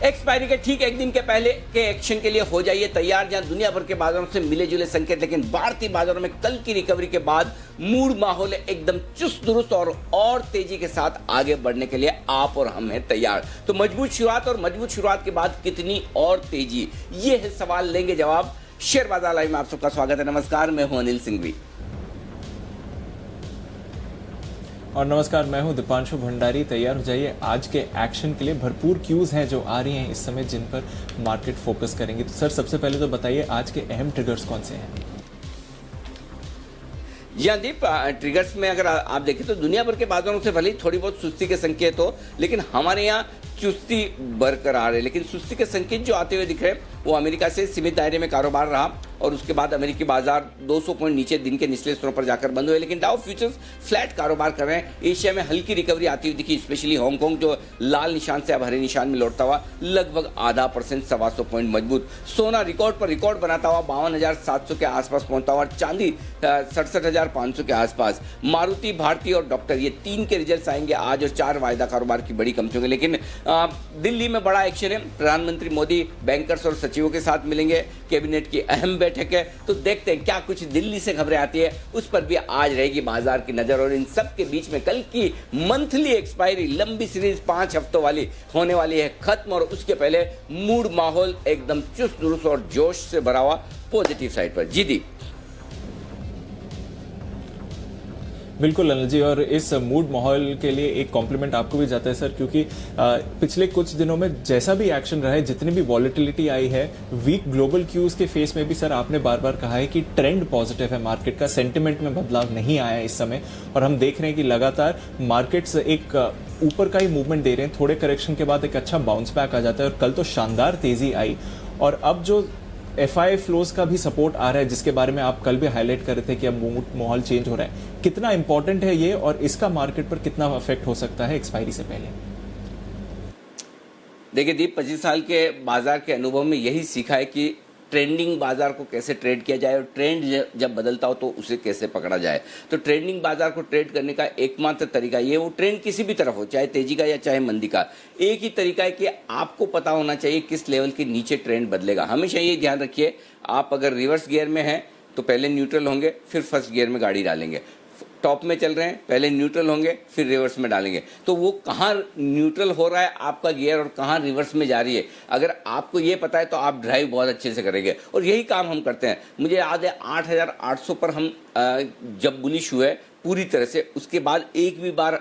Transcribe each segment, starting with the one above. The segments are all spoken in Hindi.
एक्सपायरी के ठीक एक दिन के पहले के एक्शन के लिए हो जाइए तैयार, जहां दुनिया भर के बाजारों से मिले जुले संकेत, लेकिन भारतीय बाजारों में कल की रिकवरी के बाद मूड माहौल एकदम चुस्त दुरुस्त और तेजी के साथ आगे बढ़ने के लिए आप और हम हैं तैयार। तो मजबूत शुरुआत और मजबूत शुरुआत के बाद कितनी और तेजी, ये है सवाल, लेंगे जवाब। शेयर बाजार लाइव में आप सबका स्वागत है। नमस्कार, मैं हूं अनिल सिंघवी। और नमस्कार, मैं हूं दीपांशु भंडारी। तैयार हो जाइए आज के एक्शन के लिए। भरपूर क्यूज हैं जो आ रही हैं इस समय, जिन पर मार्केट फोकस करेंगे। तो सर, सबसे पहले तो बताइए आज के अहम ट्रिगर्स कौन से हैं? जी हाँ दीप, ट्रिगर्स में अगर आप देखें तो दुनिया भर के बाजारों से भले ही थोड़ी बहुत सुस्ती के संकेत हो, लेकिन हमारे यहाँ चुस्ती बरकरार है। लेकिन सुस्ती के संकेत जो आते हुए दिख रहे हैं वो अमेरिका से सीमित दायरे में कारोबार रहा और उसके बाद अमेरिकी बाजार 200 पॉइंट नीचे दिन के निचले स्तरों पर जाकर बंद हुए। लेकिन डाउ फ्यूचर्स फ्लैट कारोबार कर रहे हैं। एशिया में हल्की रिकवरी आती हुई दिखी, स्पेशली हांगकांग जो लाल निशान से अब हरे निशान में लौटता हुआ लगभग ½ %, 125 पॉइंट मजबूत। सोना रिकॉर्ड पर रिकॉर्ड बनाता हुआ 52,700 के आसपास पहुंचता हुआ और चांदी 67,500 के आसपास। मारुति, भारती और डॉक्टर, ये 3 के रिजल्ट आएंगे आज और 4 वायदा कारोबार की बड़ी कंपनियों के। लेकिन दिल्ली में बड़ा एक्शन है। प्रधानमंत्री मोदी बैंकर्स और सचिवों के साथ मिलेंगे, कैबिनेट की अहम बैठक है। तो देखते हैं क्या कुछ दिल्ली से खबरें आती है, उस पर भी आज रहेगी बाजार की नजर। और इन सब के बीच में कल की मंथली एक्सपायरी लंबी सीरीज 5 हफ्तों वाली होने वाली है खत्म, और उसके पहले मूड माहौल एकदम चुस्त दुरुस्त और जोश से भरा हुआ पॉजिटिव साइड पर। जी दी, बिल्कुल अनिल जी, और इस मूड माहौल के लिए एक कॉम्प्लीमेंट आपको भी जाता है सर, क्योंकि पिछले कुछ दिनों में जैसा भी एक्शन रहा है, जितनी भी वॉलेटिलिटी आई है, वीक ग्लोबल क्यूज के फेस में भी सर आपने बार बार कहा है कि ट्रेंड पॉजिटिव है, मार्केट का सेंटिमेंट में बदलाव नहीं आया है इस समय। और हम देख रहे हैं कि लगातार मार्केट्स एक ऊपर का ही मूवमेंट दे रहे हैं। थोड़े करेक्शन के बाद एक अच्छा बाउंस बैक आ जाता है और कल तो शानदार तेजी आई। और अब जो एफआई फ्लोज का भी सपोर्ट आ रहा है, जिसके बारे में आप कल भी हाईलाइट कर रहे थे कि अब माहौल चेंज हो रहा है, कितना इंपॉर्टेंट है ये और इसका मार्केट पर कितना इफेक्ट हो सकता है एक्सपायरी से पहले? देखिए दीप, 25 साल के बाजार के अनुभव में यही सीखा है कि ट्रेंडिंग बाजार को कैसे ट्रेड किया जाए और ट्रेंड जब बदलता हो तो उसे कैसे पकड़ा जाए। तो ट्रेंडिंग बाजार को ट्रेड करने का एकमात्र तरीका ये, वो ट्रेंड किसी भी तरफ हो, चाहे तेजी का या चाहे मंदी का, एक ही तरीका है कि आपको पता होना चाहिए किस लेवल के नीचे ट्रेंड बदलेगा। हमेशा ये ध्यान रखिए, आप अगर रिवर्स गियर में हैं तो पहले न्यूट्रल होंगे, फिर फर्स्ट गियर में गाड़ी डालेंगे। टॉप में चल रहे हैं, पहले न्यूट्रल होंगे, फिर रिवर्स में डालेंगे। तो वो कहाँ न्यूट्रल हो रहा है आपका गियर और कहाँ रिवर्स में जा रही है, अगर आपको ये पता है तो आप ड्राइव बहुत अच्छे से करेंगे। और यही काम हम करते हैं। मुझे याद है 8,800 पर हम जब बुलिश हुए पूरी तरह से, उसके बाद एक भी बार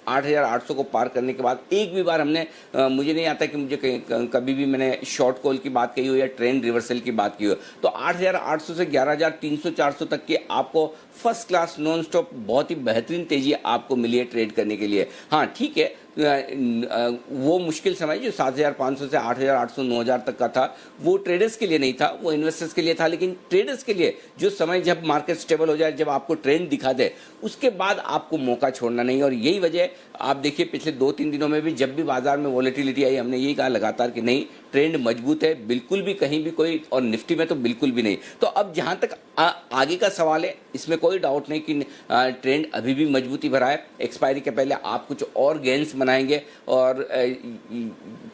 8,800 को पार करने के बाद एक भी बार हमने मुझे नहीं आता कि मुझे कभी भी मैंने शॉर्ट कॉल की बात कही हो या ट्रेंड रिवर्सल की बात की हो। तो 8,800 से 11,300 400 तक की आपको फर्स्ट क्लास नॉन स्टॉप बहुत ही बेहतरीन तेजी आपको मिली है ट्रेड करने के लिए। हाँ ठीक है, वो मुश्किल समय जो 7,500 से 8,800 9,000 तक का था, वो ट्रेडर्स के लिए नहीं था, वो इन्वेस्टर्स के लिए था। लेकिन ट्रेडर्स के लिए जो समय जब मार्केट स्टेबल हो जाए, जब आपको ट्रेंड दिखा दे, उसके बाद आपको मौका छोड़ना नहीं। और यही वजह आप देखिए पिछले 2-3 दिनों में भी जब भी बाजार में वॉलेटिलिटी आई, हमने यही कहा लगातार कि नहीं, ट्रेंड मजबूत है, बिल्कुल भी कहीं भी कोई, और निफ्टी में तो बिल्कुल भी नहीं। तो अब जहां तक आगे का सवाल है, इसमें कोई डाउट नहीं कि ट्रेंड अभी भी मजबूती भरा है। एक्सपायरी के पहले आप कुछ और गेंस बनाएंगे। और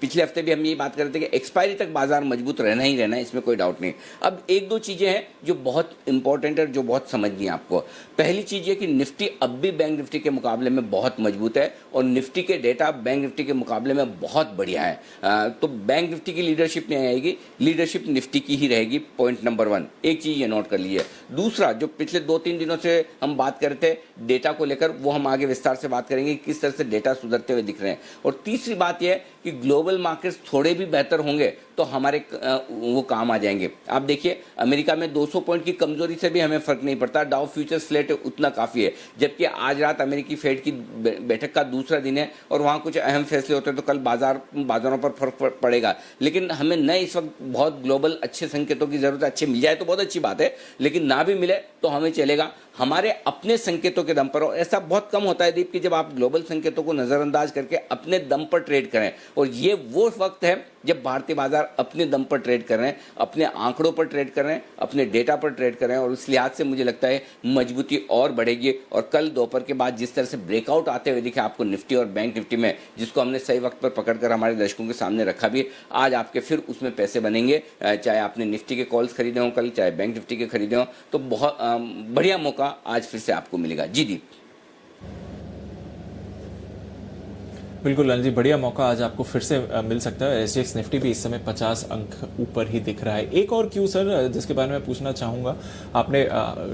पिछले हफ्ते भी हम ये बात कर रहे थे कि एक्सपायरी तक बाजार मजबूत रहना ही रहना है, इसमें कोई डाउट नहीं। अब 1-2 चीजें हैं जो बहुत इंपॉर्टेंट है, जो बहुत समझनी है आपको। पहली चीज है कि निफ्टी अब भी बैंक निफ्टी के मुकाबले में बहुत मजबूत है और निफ्टी के डेटा बैंक निफ्टी के मुकाबले में बहुत बढ़िया है। तो बैंक निफ्टी की लीडरशिप नहीं आएगी, लीडरशिप निफ्टी की ही रहेगी। पॉइंट नंबर 1, एक चीज ये नोट कर लीजिए। दूसरा, जो पिछले 2-3 दिनों से हम बात कर रहे थे डेटा को लेकर, वो हम आगे विस्तार से बात करेंगे किस तरह से डेटा सुधरते हुए दिख रहे हैं। और तीसरी बात यह है कि ग्लोबल मार्केट्स थोड़े भी बेहतर होंगे तो हमारे वो काम आ जाएंगे। आप देखिए अमेरिका में 200 पॉइंट की कमजोरी से भी हमें फर्क नहीं पड़ता, डाउ फ्यूचर्स फ्लैट है, उतना काफी है। जबकि आज रात अमेरिकी फेड की बैठक का दूसरा दिन है और वहां कुछ अहम फैसले होते हैं, तो कल बाजारों पर फर्क पड़ेगा। लेकिन हमें न इस वक्त बहुत ग्लोबल अच्छे संकेतों की जरूरत है। अच्छे मिल जाए तो बहुत अच्छी बात है, लेकिन ना भी मिले तो हमें चलेगा। हमारे अपने संकेतों के दम पर, और ऐसा बहुत कम होता है दीप कि जब आप ग्लोबल संकेतों को नजरअंदाज करके अपने दम पर ट्रेड करें। और ये वो वक्त है जब भारतीय बाजार अपने दम पर ट्रेड कर रहे हैं, अपने आंकड़ों पर ट्रेड कर रहे हैं, अपने डेटा पर ट्रेड कर रहे हैं, और उस लिहाज से मुझे लगता है मजबूती और बढ़ेगी। और कल दोपहर के बाद जिस तरह से ब्रेकआउट आते हुए दिखे आपको निफ्टी और बैंक निफ्टी में, जिसको हमने सही वक्त पर पकड़कर हमारे दर्शकों के सामने रखा भी, आज आपके फिर उसमें पैसे बनेंगे। चाहे आपने निफ्टी के कॉल्स खरीदे हों कल, चाहे बैंक निफ्टी के खरीदे हों, तो बहुत बढ़िया मौका आज फिर से आपको मिलेगा। जी दीप। बिल्कुल अनिल जी, बढ़िया मौका आज आपको फिर से मिल सकता है। एसजीएक्स निफ्टी भी इस समय 50 अंक ऊपर ही दिख रहा है। एक और क्यू सर जिसके बारे में पूछना चाहूंगा, आपने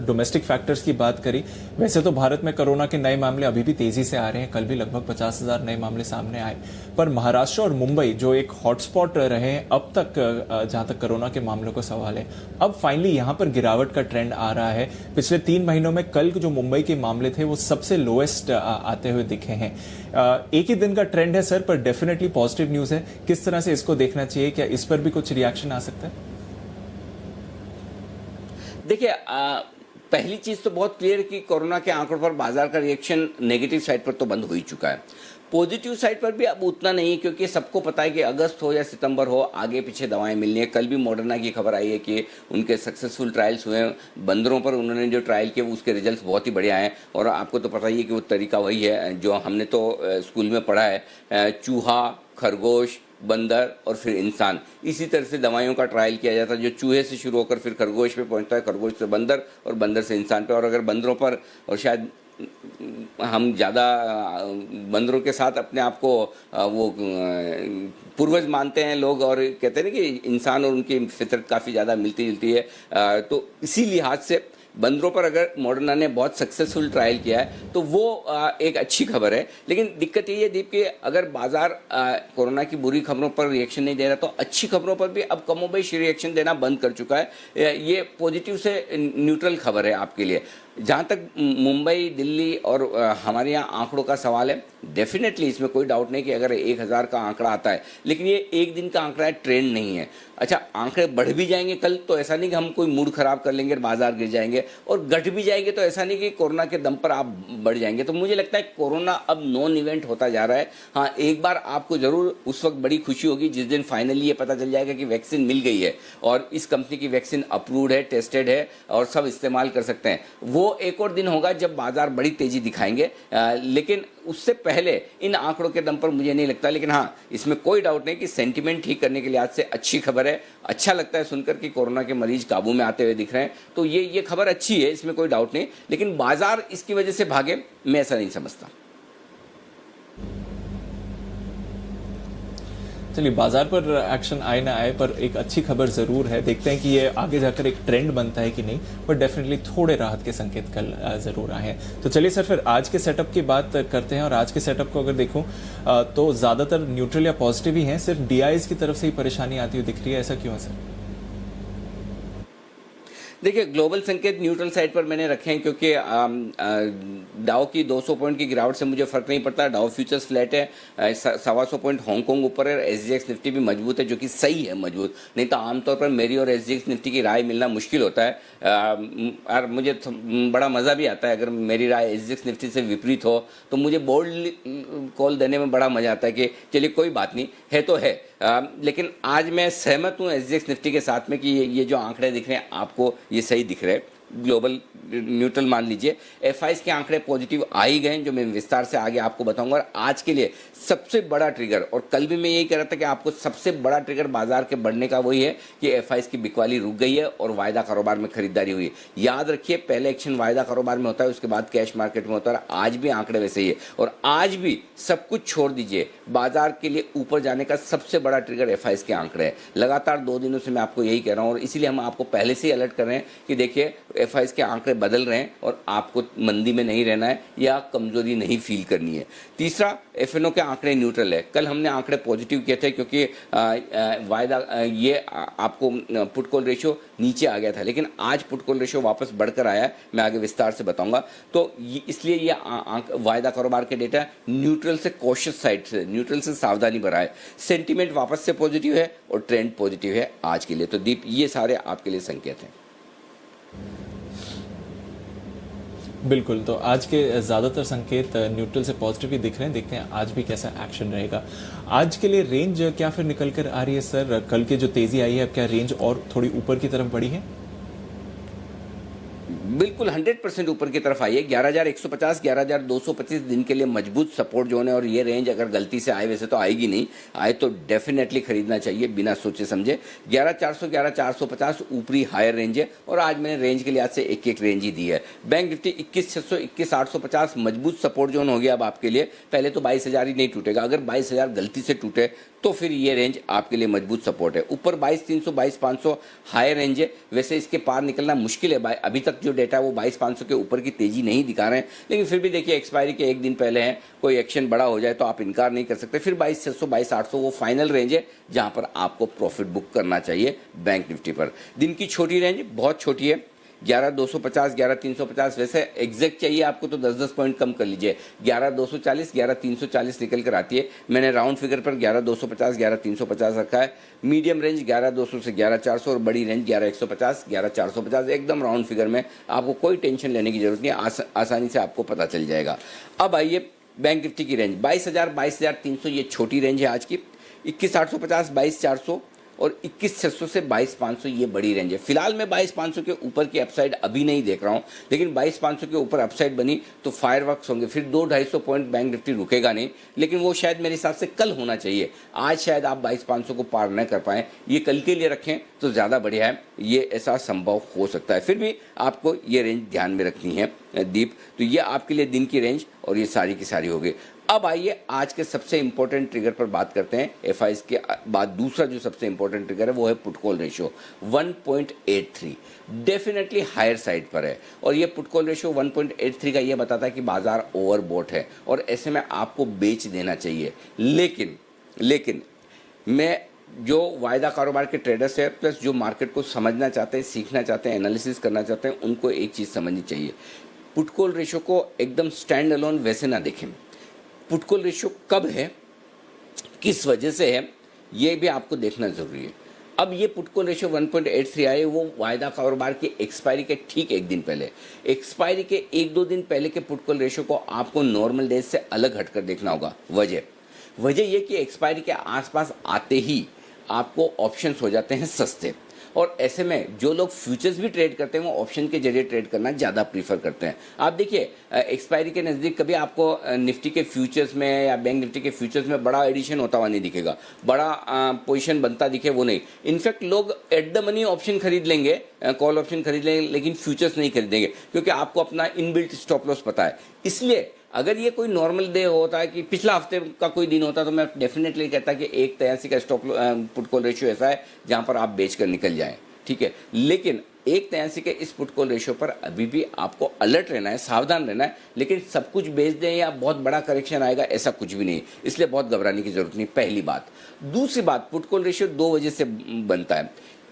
डोमेस्टिक फैक्टर्स की बात करी। वैसे तो भारत में कोरोना के नए मामले अभी भी तेजी से आ रहे हैं, कल भी लगभग 50,000 नए मामले सामने आए, पर महाराष्ट्र और मुंबई जो एक हॉटस्पॉट रहे हैं अब तक, जहां तक कोरोना के मामलों का सवाल है, अब फाइनली यहां पर गिरावट का ट्रेंड आ रहा है। पिछले 3 महीनों में कल जो मुंबई के मामले थे वो सबसे लोएस्ट आते हुए दिखे हैं। एक ही दिन का ट्रेंड है सर, पर डेफिनेटली पॉजिटिव न्यूज है। किस तरह से इसको देखना चाहिए, क्या इस पर भी कुछ रिएक्शन आ सकता है? देखिए, पहली चीज तो बहुत क्लियर है कि कोरोना के आंकड़ों पर बाजार का रिएक्शन नेगेटिव साइड पर तो बंद हो ही चुका है। पॉजिटिव साइड पर भी अब उतना नहीं, क्योंकि सबको पता है कि अगस्त हो या सितंबर हो, आगे पीछे दवाएं मिलनी है। कल भी मॉडर्ना की खबर आई है कि उनके सक्सेसफुल ट्रायल्स हुए हैं बंदरों पर, उन्होंने जो ट्रायल किए उसके रिजल्ट्स बहुत ही बढ़िया हैं। और आपको तो पता ही है कि वो तरीका वही है जो हमने तो स्कूल में पढ़ा है, चूहा, खरगोश, बंदर और फिर इंसान, इसी तरह से दवाइयों का ट्रायल किया जाता है, जो चूहे से शुरू होकर फिर खरगोश पे पहुंचता है, खरगोश से बंदर और बंदर से इंसान पे। और अगर बंदरों पर, और शायद हम ज़्यादा बंदरों के साथ अपने आप को वो पूर्वज मानते हैं लोग, और कहते हैं ना कि इंसान और उनकी फितरत काफ़ी ज़्यादा मिलती जुलती है, तो इसी लिहाज से बंदरों पर अगर मॉडर्ना ने बहुत सक्सेसफुल ट्रायल किया है तो वो एक अच्छी खबर है। लेकिन दिक्कत ये है दीप कि अगर बाजार कोरोना की बुरी खबरों पर रिएक्शन नहीं दे रहा, तो अच्छी खबरों पर भी अब कमोबेश रिएक्शन देना बंद कर चुका है। ये पॉजिटिव से न्यूट्रल खबर है आपके लिए। जहाँ तक मुंबई, दिल्ली और हमारे यहाँ आंकड़ों का सवाल है, डेफिनेटली इसमें कोई डाउट नहीं कि अगर 1000 का आंकड़ा आता है, लेकिन ये एक दिन का आंकड़ा है, ट्रेंड नहीं है। अच्छा, आंकड़े बढ़ भी जाएंगे कल तो ऐसा नहीं कि हम कोई मूड खराब कर लेंगे, बाजार गिर जाएंगे, और घट भी जाएंगे तो ऐसा नहीं कि कोरोना के दम पर आप बढ़ जाएंगे। तो मुझे लगता है कोरोना अब नॉन इवेंट होता जा रहा है। हाँ, एक बार आपको जरूर उस वक्त बड़ी खुशी होगी जिस दिन फाइनली ये पता चल जाएगा कि वैक्सीन मिल गई है और इस कंपनी की वैक्सीन अप्रूव्ड है, टेस्टेड है और सब इस्तेमाल कर सकते हैं। वो एक और दिन होगा जब बाजार बड़ी तेजी दिखाएंगे, लेकिन उससे पहले इन आंकड़ों के दम पर मुझे नहीं लगता। लेकिन हाँ, इसमें कोई डाउट नहीं कि सेंटीमेंट ठीक करने के लिहाज से अच्छी खबर है। अच्छा लगता है सुनकर कि कोरोना के मरीज काबू में आते हुए दिख रहे हैं, तो ये खबर अच्छी है, इसमें कोई डाउट नहीं। लेकिन बाजार इसकी वजह से भागे, मैं ऐसा नहीं समझता। चलिए, बाजार पर एक्शन आए ना आए, पर एक अच्छी खबर जरूर है। देखते हैं कि ये आगे जाकर एक ट्रेंड बनता है कि नहीं, पर डेफिनेटली थोड़े राहत के संकेत कल जरूर आए हैं। तो चलिए सर, फिर आज के सेटअप की बात करते हैं। और आज के सेटअप को अगर देखूं तो ज्यादातर न्यूट्रल या पॉजिटिव ही हैं, सिर्फ डीआईज की तरफ से ही परेशानी आती हुई दिख रही है। ऐसा क्यों है सर? देखिए, ग्लोबल संकेत न्यूट्रल साइड पर मैंने रखे हैं, क्योंकि डाउ की 200 पॉइंट की गिरावट से मुझे फर्क नहीं पड़ता। डाउ फ्यूचर्स फ्लैट है, 125 पॉइंट हांगकांग ऊपर है, एसजीएक्स निफ्टी भी मजबूत है, जो कि सही है मजबूत। नहीं तो आमतौर पर मेरी और एसजीएक्स निफ्टी की राय मिलना मुश्किल होता है, और मुझे बड़ा मज़ा भी आता है अगर मेरी राय एसजीएक्स निफ्टी से विपरीत हो, तो मुझे बोल्ड कॉल देने में बड़ा मज़ा आता है कि चलिए कोई बात नहीं, है तो है। लेकिन आज मैं सहमत हूँ एसजीएक्स निफ्टी के साथ में कि ये जो आंकड़े दिख रहे हैं आपको, ये सही दिख रहे हैं। ग्लोबल न्यूट्रल मान लीजिए, एफआईज के आंकड़े पॉजिटिव आ ही गए, जो मैं विस्तार से आगे आपको बताऊंगा। और आज के लिए सबसे बड़ा ट्रिगर, और कल भी मैं यही कह रहा था कि आपको सबसे बड़ा ट्रिगर बाजार के बढ़ने का वही है कि एफआईज की बिकवाली रुक गई है और वायदा कारोबार में खरीदारी हुई है। याद रखिए, पहले एक्शन वायदा कारोबार में होता है, उसके बाद कैश मार्केट में होता है। आज भी आंकड़े वैसे ही है, और आज भी सब कुछ छोड़ दीजिए, बाजार के लिए ऊपर जाने का सबसे बड़ा ट्रिगर एफआईज के आंकड़े है। लगातार 2 दिनों से मैं आपको यही कह रहा हूँ, और इसीलिए हम आपको पहले से ही अलर्ट कर रहे हैं कि देखिए एफआईज के आंकड़े बदल रहे हैं और आपको मंदी में नहीं रहना है या कमजोरी नहीं फील करनी है। तीसरा, एफएनओ के आंकड़े न्यूट्रल है। कल हमने आंकड़े पॉजिटिव किए थे, क्योंकि वायदा ये आपको पुट कॉल रेशियो नीचे आ गया था, लेकिन आज पुट कॉल रेशियो वापस बढ़कर आया है, मैं आगे विस्तार से बताऊंगा। तो इसलिए ये वायदा कारोबार के डेटा न्यूट्रल से कॉशियस साइड से, न्यूट्रल से सावधानी भरा है। सेंटीमेंट वापस से पॉजिटिव है और ट्रेंड पॉजिटिव है आज के लिए। तो दीप, ये सारे आपके लिए संकेत हैं। बिल्कुल, तो आज के ज़्यादातर संकेत न्यूट्रल से पॉजिटिव ही दिख रहे हैं। देखते हैं आज भी कैसा एक्शन रहेगा। आज के लिए रेंज क्या फिर निकल कर आ रही है सर? कल की जो तेज़ी आई है, अब क्या रेंज और थोड़ी ऊपर की तरफ बढ़ी है? बिल्कुल 100% ऊपर की तरफ आई है। 11,150 11,225 दिन के लिए मजबूत सपोर्ट जोन है और ये रेंज अगर गलती से आए, वैसे तो आएगी नहीं, आए तो डेफिनेटली खरीदना चाहिए बिना सोचे समझे। 11,400 11,450 ऊपरी हायर रेंज है और आज मैंने रेंज के लिहाज से एक एक रेंज ही दी है। बैंक निफ्टी 21,600 21,850 मजबूत सपोर्ट जोन हो गया अब आपके लिए। पहले तो 22,000 ही नहीं टूटेगा, अगर 22,000 गलती से टूटे तो फिर ये रेंज आपके लिए मजबूत सपोर्ट है। ऊपर 22,300 22,500 हाई रेंज है, वैसे इसके पार निकलना मुश्किल है। अभी तक जो डेटा है वो 22,500 के ऊपर की तेजी नहीं दिखा रहे हैं, लेकिन फिर भी देखिए एक्सपायरी के एक दिन पहले है, कोई एक्शन बड़ा हो जाए तो आप इनकार नहीं कर सकते। फिर 22,600 22,800 वो फाइनल रेंज है जहां पर आपको प्रॉफिट बुक करना चाहिए बैंक निफ्टी पर। दिन की छोटी रेंज बहुत छोटी है, 11,250 11,350, वैसे एग्जैक्ट चाहिए आपको तो 10-10 पॉइंट कम कर लीजिए। 11,240 11,340 निकल कर आती है। मैंने राउंड फिगर पर 11,250 11,350 रखा है। मीडियम रेंज 11,200 से 11,400 और बड़ी रेंज 11,150 11,450, एकदम राउंड फिगर में, आपको कोई टेंशन लेने की जरूरत नहीं है, आसानी से आपको पता चल जाएगा। अब आइए बैंक निफ्टी की रेंज 22,000 22,300, ये छोटी रेंज है आज की। 21,850 22,400 और 21,600 से 22,500 ये बड़ी रेंज है। फिलहाल मैं 22,500 के ऊपर की अपसाइड अभी नहीं देख रहा हूं, लेकिन 22,500 के ऊपर अपसाइड बनी तो फायरवर्क्स होंगे। फिर 200-250 पॉइंट बैंक निफ्टी रुकेगा नहीं, लेकिन वो शायद मेरे हिसाब से कल होना चाहिए। आज शायद आप 22,500 को पार न कर पाएं, ये कल के लिए रखें तो ज़्यादा बढ़िया है, ये ऐसा संभव हो सकता है। फिर भी आपको ये रेंज ध्यान में रखनी है दीप। तो ये आपके लिए दिन की रेंज और ये सारी की सारी होगी। अब आइए आज के सबसे इंपॉर्टेंट ट्रिगर पर बात करते हैं। एफआईएस के बाद दूसरा जो सबसे इंपॉर्टेंट ट्रिगर है वो है put call ratio 1.83, definitely higher side पर है। और ये पुट कॉल रेशियो 1.83 का ये बताता है कि बाजार ओवरबॉट है और ऐसे में आपको बेच देना चाहिए। लेकिन मैं जो वायदा कारोबार के ट्रेडर्स है प्लस जो मार्केट को समझना चाहते हैं, सीखना चाहते हैं, एनालिसिस करना चाहते हैं, उनको एक चीज़ समझनी चाहिए। पुट कॉल रेशियो को एकदम स्टैंड अलोन वैसे ना देखें। पुट कॉल रेशियो कब है, किस वजह से है, ये भी आपको देखना जरूरी है। अब ये पुट कॉल रेशियो 1.83 आए वो वायदा कारोबार की एक्सपायरी के ठीक एक दिन पहले, एक्सपायरी के 1-2 दिन पहले के पुट कॉल रेशियो को आपको नॉर्मल डेज से अलग हटकर देखना होगा। वजह ये कि एक्सपायरी के आसपास आते ही आपको ऑप्शंस हो जाते हैं सस्ते, और ऐसे में जो लोग फ्यूचर्स भी ट्रेड करते हैं वो ऑप्शन के जरिए ट्रेड करना ज़्यादा प्रीफर करते हैं। आप देखिए एक्सपायरी के नज़दीक कभी आपको निफ्टी के फ्यूचर्स में या बैंक निफ्टी के फ्यूचर्स में बड़ा एडिशन होता हुआ नहीं दिखेगा, बड़ा पोजीशन बनता दिखे वो नहीं। इनफैक्ट लोग एट द मनी ऑप्शन खरीद लेंगे, कॉल ऑप्शन खरीद लेंगे, लेकिन फ्यूचर्स नहीं खरीदेंगे क्योंकि आपको अपना इनबिल्ट स्टॉप लॉस पता है। इसलिए अगर ये कोई नॉर्मल डे होता है कि पिछला हफ्ते का कोई दिन होता तो मैं डेफिनेटली कहता कि 1.83 का स्टॉप पुट कॉल रेशियो ऐसा है जहां पर आप बेचकर निकल जाएं, ठीक है। लेकिन 1.83 के इस पुट कॉल रेशियो पर अभी भी आपको अलर्ट रहना है, सावधान रहना है, लेकिन सब कुछ बेच दें या बहुत बड़ा करेक्शन आएगा ऐसा कुछ भी नहीं, इसलिए बहुत घबराने की जरूरत नहीं, पहली बात। दूसरी बात, पुट कॉल रेशियो 2 वजह से बनता है,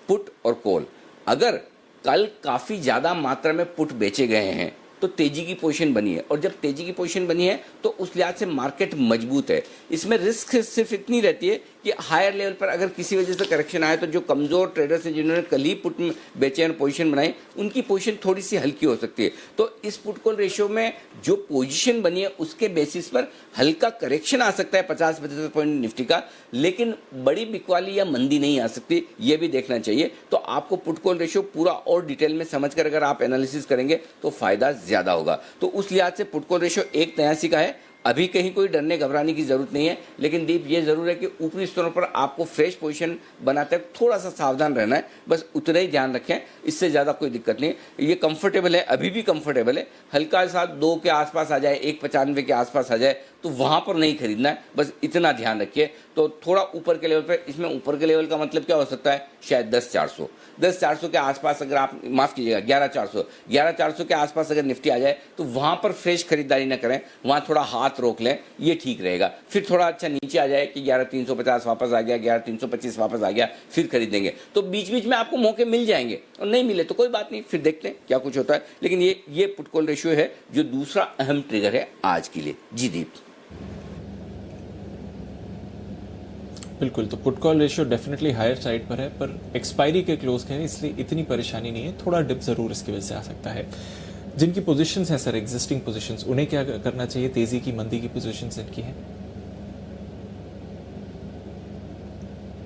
पुट और कॉल। अगर कल काफ़ी ज़्यादा मात्रा में पुट बेचे गए हैं तो तेजी की पोजीशन बनी है, और जब तेजी की पोजीशन बनी है तो उस लिहाज से मार्केट मजबूत है। इसमें रिस्क सिर्फ इतनी रहती है कि हायर लेवल पर अगर किसी वजह से करेक्शन आए तो जो कमज़ोर ट्रेडर्स हैं जिन्होंने कल ही पुट में बेचे और पोजीशन बनाई, उनकी पोजीशन थोड़ी सी हल्की हो सकती है। तो इस पुट कॉल रेशियो में जो पोजीशन बनी है उसके बेसिस पर हल्का करेक्शन आ सकता है 50-55 पॉइंट निफ्टी का, लेकिन बड़ी बिकवाली या मंदी नहीं आ सकती, ये भी देखना चाहिए। तो आपको पुट कॉल रेशियो पूरा और डिटेल में समझकर अगर आप एनालिसिस करेंगे तो फायदा ज़्यादा होगा। तो उस लिहाज से पुट कॉल रेशियो 1.83 का है, अभी कहीं कोई डरने घबराने की जरूरत नहीं है। लेकिन दीप ये जरूर है कि ऊपरी स्तरों पर आपको फ्रेश पोजीशन बनाते वक्त थोड़ा सा सावधान रहना है, बस उतना ही ध्यान रखें, इससे ज़्यादा कोई दिक्कत नहीं। ये कंफर्टेबल है, अभी भी कंफर्टेबल है, हल्का सा 2 के आसपास आ जाए, 1.95 के आसपास आ जाए तो वहाँ पर नहीं खरीदना है, बस इतना ध्यान रखिए। तो थोड़ा ऊपर के लेवल पर, इसमें ऊपर के लेवल का मतलब क्या हो सकता है, शायद 10,400 के आसपास अगर आप, माफ़ कीजिएगा 11,400 के आसपास अगर निफ्टी आ जाए तो वहाँ पर फ्रेश खरीदारी ना करें, वहाँ थोड़ा हाथ रोक लें, ये ठीक रहेगा। फिर थोड़ा अच्छा नीचे आ जाए कि 11,350 वापस आ गया, 11,325 वापस आ गया, फिर खरीदेंगे। तो बीच बीच में आपको मौके मिल जाएंगे, और नहीं मिले तो कोई बात नहीं, फिर देखते हैं क्या कुछ होता है। लेकिन ये पुट कॉल रेशियो है जो दूसरा अहम ट्रिगर है आज के लिए। जी दीप। बिल्कुल, तो put call ratio definitely higher side पर है, पर एक्सपायरी के क्लोज के हैं इसलिए इतनी परेशानी नहीं है, थोड़ा डिप जरूर इसकी वजह से आ सकता है। जिनकी पोजीशंस हैं सर, एग्जिस्टिंग पोजीशंस, उन्हें क्या करना चाहिए? तेजी की मंदी की पोजीशंस इनकी हैं?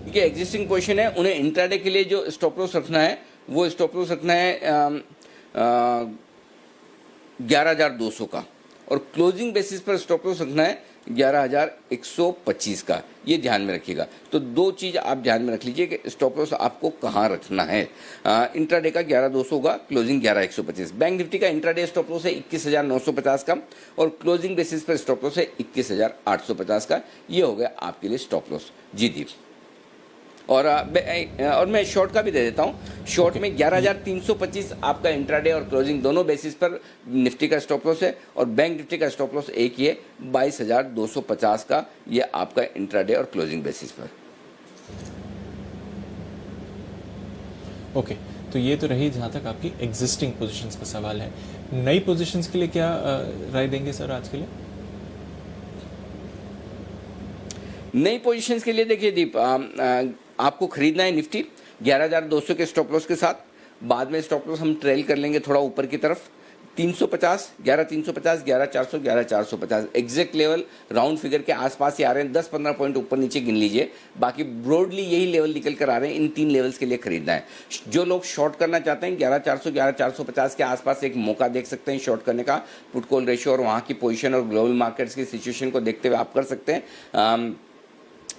देखिए एग्जिस्टिंग पोजीशन है, उन्हें इंट्राडे के लिए जो स्टॉप लॉस रखना है वो स्टॉप लॉस रखना है 11,200 का, और क्लोजिंग बेसिस पर स्टॉप लॉस रखना है 11,125 का। ये ध्यान में रखिएगा। तो दो चीज़ आप ध्यान में रख लीजिए कि स्टॉप लॉस आपको कहाँ रखना है। इंट्राडे का 11,200 होगा, क्लोजिंग 11,125। बैंक निफ्टी का इंट्राडे स्टॉप लॉस है 21,950 का, और क्लोजिंग बेसिस पर स्टॉप लॉस है 21,850 का। ये हो गया आपके लिए स्टॉप लॉस। जी दीप। और मैं शॉर्ट का भी दे देता हूँ। शॉर्ट में 11,325 आपका इंट्राडे और क्लोजिंग दोनों बेसिस पर निफ्टी का स्टॉप लॉस है, और बैंक निफ्टी का स्टॉप लॉस एक ही है 22,250 का। ये आपका इंट्राडे और क्लोजिंग बेसिस पर। ओके, तो ये तो रही जहां तक आपकी एग्जिस्टिंग पोजीशंस का सवाल है। नई पोजीशंस के लिए क्या राय देंगे सर आज के लिए? नई पोजीशंस के लिए देखिए दीप, आपको खरीदना है निफ्टी 11,200 के स्टॉप लॉस के साथ। बाद में स्टॉप लॉस हम ट्रेल कर लेंगे थोड़ा ऊपर की तरफ 350, 11,350, 11,400, 11,450 एग्जैक्ट लेवल राउंड फिगर के आसपास ही आ रहे हैं। 10-15 पॉइंट ऊपर नीचे गिन लीजिए, बाकी ब्रॉडली यही लेवल निकल कर आ रहे हैं। इन तीन लेवल्स के लिए खरीदना है। जो लोग शॉर्ट करना चाहते हैं 11,400, 11,450 के आसपास एक मौका देख सकते हैं शॉर्ट करने का। पुट कॉल रेशियो और वहाँ की पोजीशन और ग्लोबल मार्केट्स की सिचुएशन को देखते हुए आप कर सकते हैं।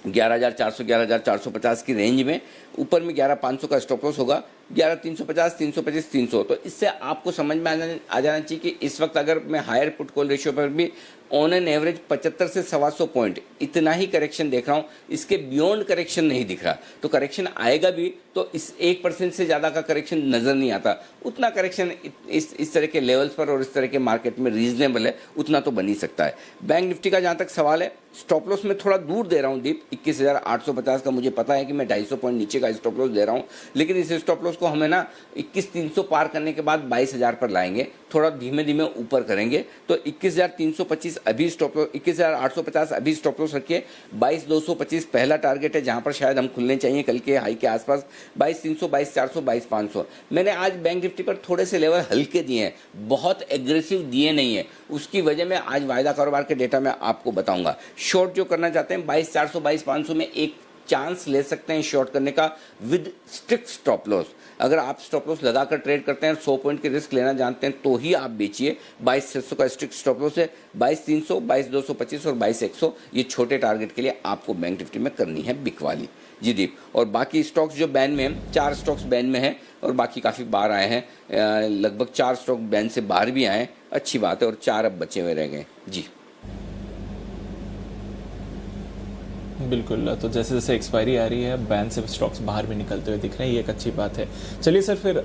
11,400, 11,450 की रेंज में। ऊपर में 11,500 का स्टॉप लॉस होगा, 11,350, 325, 300। तो इससे आपको समझ में आ जाना चाहिए कि इस वक्त अगर मैं हायर पुट कॉल रेशियो पर भी ऑन एन एवरेज 75 से 125 पॉइंट इतना ही करेक्शन देख रहा हूँ, इसके बियॉन्ड करेक्शन नहीं दिख रहा। तो करेक्शन आएगा भी तो इस 1% से ज़्यादा का करेक्शन नज़र नहीं आता। उतना करेक्शन इस तरह के लेवल्स पर और इस तरह के मार्केट में रीजनेबल है, उतना तो बन ही सकता है। बैंक निफ्टी का जहाँ तक सवाल है, स्टॉप लॉस में थोड़ा दूर दे रहा हूँ दीप, 21,850 का। मुझे पता है कि मैं 250 पॉइंट नीचे का स्टॉप लॉस दे रहा हूँ, लेकिन इस स्टॉप लॉस को हमें ना 21,300 पार करने के बाद 22,000 पर लाएंगे, थोड़ा धीमे धीमे ऊपर करेंगे। तो 21,325 अभी स्टॉप लॉस, 21,850 अभी स्टॉप लॉस रखिए। 22,225 पहला टारगेट है जहां पर शायद हम खुलने चाहिए कल के हाई के आसपास। 22,300, 22,400, 22,500। मैंने आज बैंक निफ्टी पर थोड़े से लेवल हल्के दिए हैं, बहुत एग्रेसिव दिए नहीं है। उसकी वजह में आज वायदा कारोबार के डेटा में आपको बताऊंगा। शॉर्ट जो करना चाहते हैं 22,400, 22,500 में एक चांस ले सकते हैं शॉर्ट करने का विद स्ट्रिक्ट स्टॉप लॉस। अगर आप स्टॉप लॉस लगाकर ट्रेड करते हैं, 100 पॉइंट की रिस्क लेना जानते हैं, तो ही आप बेचिए। 22,600 का स्ट्रिक्ट स्टॉप लॉस है, 22,300, 22,225 और 22,100 ये छोटे टारगेट के लिए आपको बैंक निफ्टी में करनी है बिक वाली। जी दीप। और बाकी स्टॉक्स जो बैन में हैं, 4 स्टॉक्स बैन में हैं और बाकी काफ़ी बाहर आए हैं। लगभग 4 स्टॉक बैन से बाहर भी आए, अच्छी बात है, और 4 अब बचे हुए रह गए। जी बिल्कुल। तो जैसे जैसे एक्सपायरी आ रही है, बैन से स्टॉक्स बाहर भी निकलते हुए दिख रहे हैं, ये एक अच्छी बात है। चलिए सर, फिर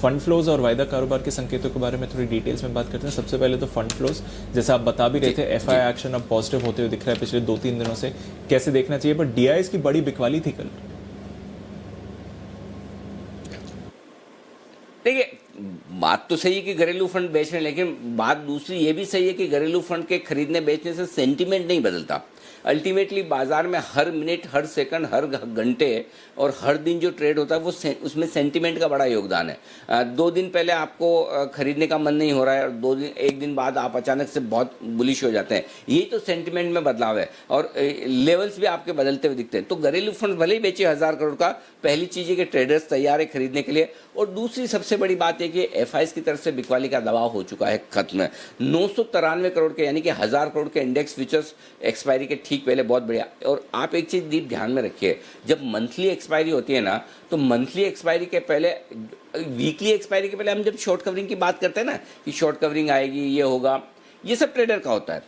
फंड फ्लोज और वायदा कारोबार के संकेतों के बारे में थोड़ी डिटेल्स में बात करते हैं। सबसे पहले तो फंड फ्लोज, जैसे आप बता भी रहे थे, एफआई एक्शन अब पॉजिटिव होते हुए दिख रहा है पिछले 2-3 दिनों से। कैसे देखना चाहिए? पर डीआईएस की बड़ी बिकवाली थी कल। देखिए, बात तो सही है कि घरेलू फंड बेच रहे हैं, लेकिन बात दूसरी ये भी सही है कि घरेलू फंड के खरीदने बेचने से सेंटीमेंट नहीं बदलता। अल्टीमेटली बाजार में हर मिनट, हर सेकंड, हर घंटे और हर दिन जो ट्रेड होता है वो उसमें सेंटीमेंट का बड़ा योगदान है। 2 दिन पहले आपको खरीदने का मन नहीं हो रहा है और 1 दिन बाद आप अचानक से बहुत बुलिश हो जाते हैं। यही तो सेंटीमेंट में बदलाव है, और लेवल्स भी आपके बदलते हुए दिखते हैं। तो घरेलू फंड भले ही बेचे 1000 करोड़ का, पहली चीज़ है कि ट्रेडर्स तैयार है खरीदने के लिए, और दूसरी सबसे बड़ी बात है कि एफआईएस की तरफ से बिकवाली का दबाव हो चुका है खत्म। 993 करोड़ के यानी कि 1000 करोड़ के इंडेक्स फ्यूचर्स एक्सपायरी के ठीक पहले बहुत बढ़िया। और आप एक चीज़ डीप ध्यान में रखिए, जब मंथली एक्सपायरी होती है ना, तो मंथली एक्सपायरी के पहले, वीकली एक्सपायरी के पहले हम जब शॉर्ट कवरिंग की बात करते हैं ना कि शॉर्ट कवरिंग आएगी, ये होगा, ये सब ट्रेडर का होता है।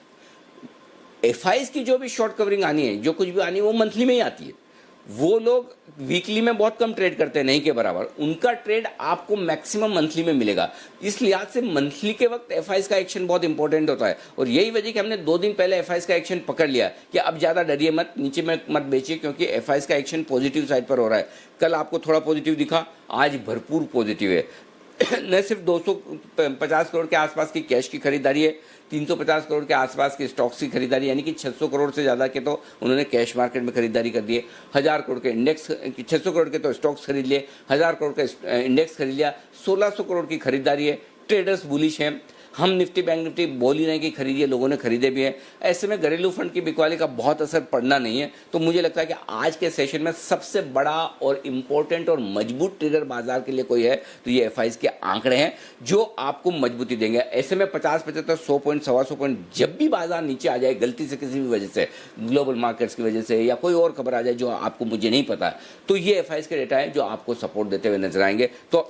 एफआईएस की जो भी शॉर्ट कवरिंग आनी है, जो कुछ भी आनी है, वो मंथली में ही आती है। वो लोग वीकली में बहुत कम ट्रेड करते हैं, नहीं के बराबर। उनका ट्रेड आपको मैक्सिमम मंथली में मिलेगा। इस लिहाज से मंथली के वक्त एफआईएस का एक्शन बहुत इंपॉर्टेंट होता है, और यही वजह कि हमने 2 दिन पहले एफआईएस का एक्शन पकड़ लिया कि अब ज़्यादा डरिए मत, नीचे में मत बेचिए, क्योंकि एफआईएस का एक्शन पॉजिटिव साइड पर हो रहा है। कल आपको थोड़ा पॉजिटिव दिखा, आज भरपूर पॉजिटिव है। न सिर्फ 250 करोड़ के आसपास की कैश की खरीदारी है, 350 करोड़ के आसपास के स्टॉक्स की खरीदारी, यानी कि 600 करोड़ से ज़्यादा के तो उन्होंने कैश मार्केट में खरीदारी कर दी है। 1000 करोड़ के इंडेक्स, 600 करोड़ के तो स्टॉक्स खरीद लिए, 1000 करोड़ का इंडेक्स खरीद लिया, 1600 करोड़ की खरीदारी है। ट्रेडर्स बुलिश हैं, हम निफ्टी बैंक निफ्टी बोल ही रहे हैं कि खरीदिए, लोगों ने खरीदे भी हैं। ऐसे में घरेलू फंड की बिकवाली का बहुत असर पड़ना नहीं है। तो मुझे लगता है कि आज के सेशन में सबसे बड़ा और इम्पोर्टेंट और मजबूत ट्रेडर बाजार के लिए कोई है तो ये एफआईज के आंकड़े हैं जो आपको मजबूती देंगे। ऐसे में 50, 75, 100 पॉइंट, 125 पॉइंट जब भी बाजार नीचे आ जाए गलती से किसी भी वजह से, ग्लोबल मार्केट्स की वजह से या कोई और खबर आ जाए जो आपको मुझे नहीं पता, तो ये एफआईज के डेटा है जो आपको सपोर्ट देते हुए नजर आएंगे। तो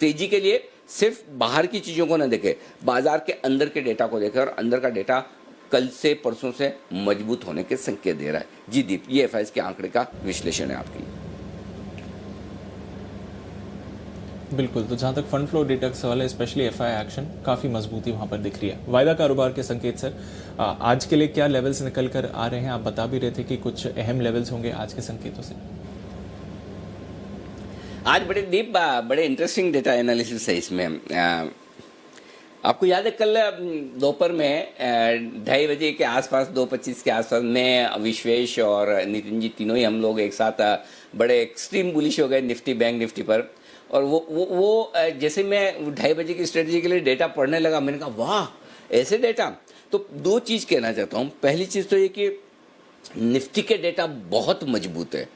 तेजी के लिए सिर्फ बाहर की चीज़ों को ना देखें, बाजार के अंदर के डेटा को देखें, और अंदर का डेटा कल से परसों से मजबूत होने के संकेत दे रहा है। जी दीप, ये एफआईज के आंकड़े का विश्लेषण है आपके लिए। बिल्कुल, तो जहां तक फंड फ्लो डेटा का सवाल है, स्पेशली एफआई एक्शन, काफी मजबूती वहां पर दिख रही है। वायदा कारोबार के संकेत सर, आज के लिए क्या लेवल्स निकल कर आ रहे हैं? आप बता भी रहे थे कि कुछ अहम लेवल्स होंगे आज के संकेतों से। आज बड़े इंटरेस्टिंग डेटा एनालिसिस है इसमें। आपको याद है कल दोपहर में 2:30 बजे के आसपास, 2:25 के आसपास मैं, विश्वेश और नितिन जी तीनों ही हम लोग एक साथ बड़े एक्सट्रीम बुलिश हो गए निफ्टी बैंक निफ्टी पर। और वो जैसे मैं 2:30 बजे की स्ट्रेटजी के लिए डेटा पढ़ने लगा, मैंने कहा वाह ऐसे डेटा। तो दो चीज़ कहना चाहता हूँ। पहली चीज़ तो ये कि निफ्टी के डेटा बहुत मजबूत है,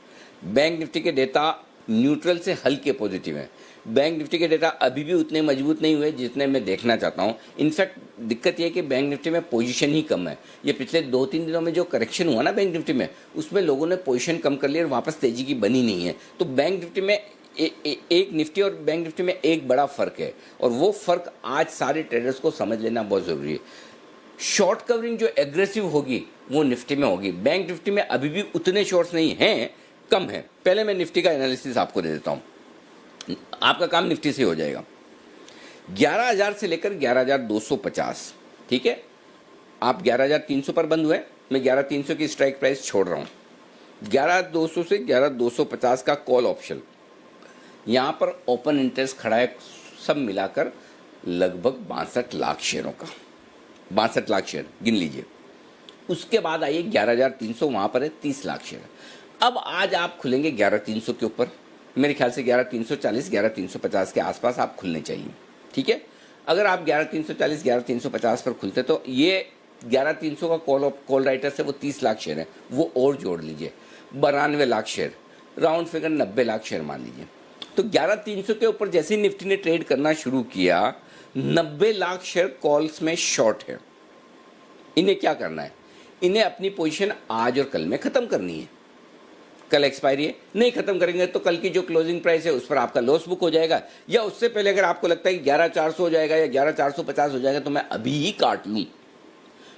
बैंक निफ्टी के डेटा न्यूट्रल से हल्के पॉजिटिव है। बैंक निफ्टी के डेटा अभी भी उतने मजबूत नहीं हुए जितने मैं देखना चाहता हूँ। इनफैक्ट दिक्कत यह है कि बैंक निफ्टी में पोजीशन ही कम है। ये पिछले 2-3 दिनों में जो करेक्शन हुआ ना बैंक निफ्टी में, उसमें लोगों ने पोजीशन कम कर लिया और वापस तेजी की बनी नहीं है। तो बैंक निफ्टी में एक निफ्टी और बैंक निफ्टी में एक बड़ा फ़र्क है, और वो फ़र्क आज सारे ट्रेडर्स को समझ लेना बहुत ज़रूरी है। शॉर्ट कवरिंग जो एग्रेसिव होगी वो निफ्टी में होगी, बैंक निफ्टी में अभी भी उतने शॉर्ट्स नहीं हैं, कम है। पहले मैं निफ्टी का एनालिसिस आपको दे देता हूं, आपका काम निफ्टी से हो जाएगा। 11,000 से लेकर 11,250, ठीक है। आप 11,300 पर बंद हुए, मैं 11,300 की स्ट्राइक प्राइस छोड़ रहा हूं। 11,200 से 11,250 का कॉल ऑप्शन, यहां पर ओपन इंटरेस्ट खड़ा है सब मिलाकर लगभग 62 लाख शेयरों का, 62 लाख शेयर गिन लीजिए। उसके बाद आइए 11,300, वहां पर है 30 लाख शेयर। अब आज आप खुलेंगे 11,300 के ऊपर, मेरे ख्याल से 11,340, 11,350 के आसपास आप खुलने चाहिए, ठीक है। अगर आप 11,340, 11,350 पर खुलते तो ये 11,300 का कॉल राइटर से वो 30 लाख शेयर है, वो और जोड़ लीजिए, 92 lakh share, round figure 90 lakh share मान लीजिए। तो 11,300 के ऊपर जैसे ही निफ्टी ने ट्रेड करना शुरू किया, 90 लाख शेयर कॉल्स में शॉर्ट है। इन्हें क्या करना है? इन्हें अपनी पोजीशन आज और कल में ख़त्म करनी है। कल एक्सपायरी है, नहीं खत्म करेंगे तो कल की जो क्लोजिंग प्राइस है उस पर आपका लॉस बुक हो जाएगा, या उससे पहले अगर आपको लगता है कि 11,400 हो जाएगा या 11,450 हो जाएगा तो मैं अभी ही काट लूँ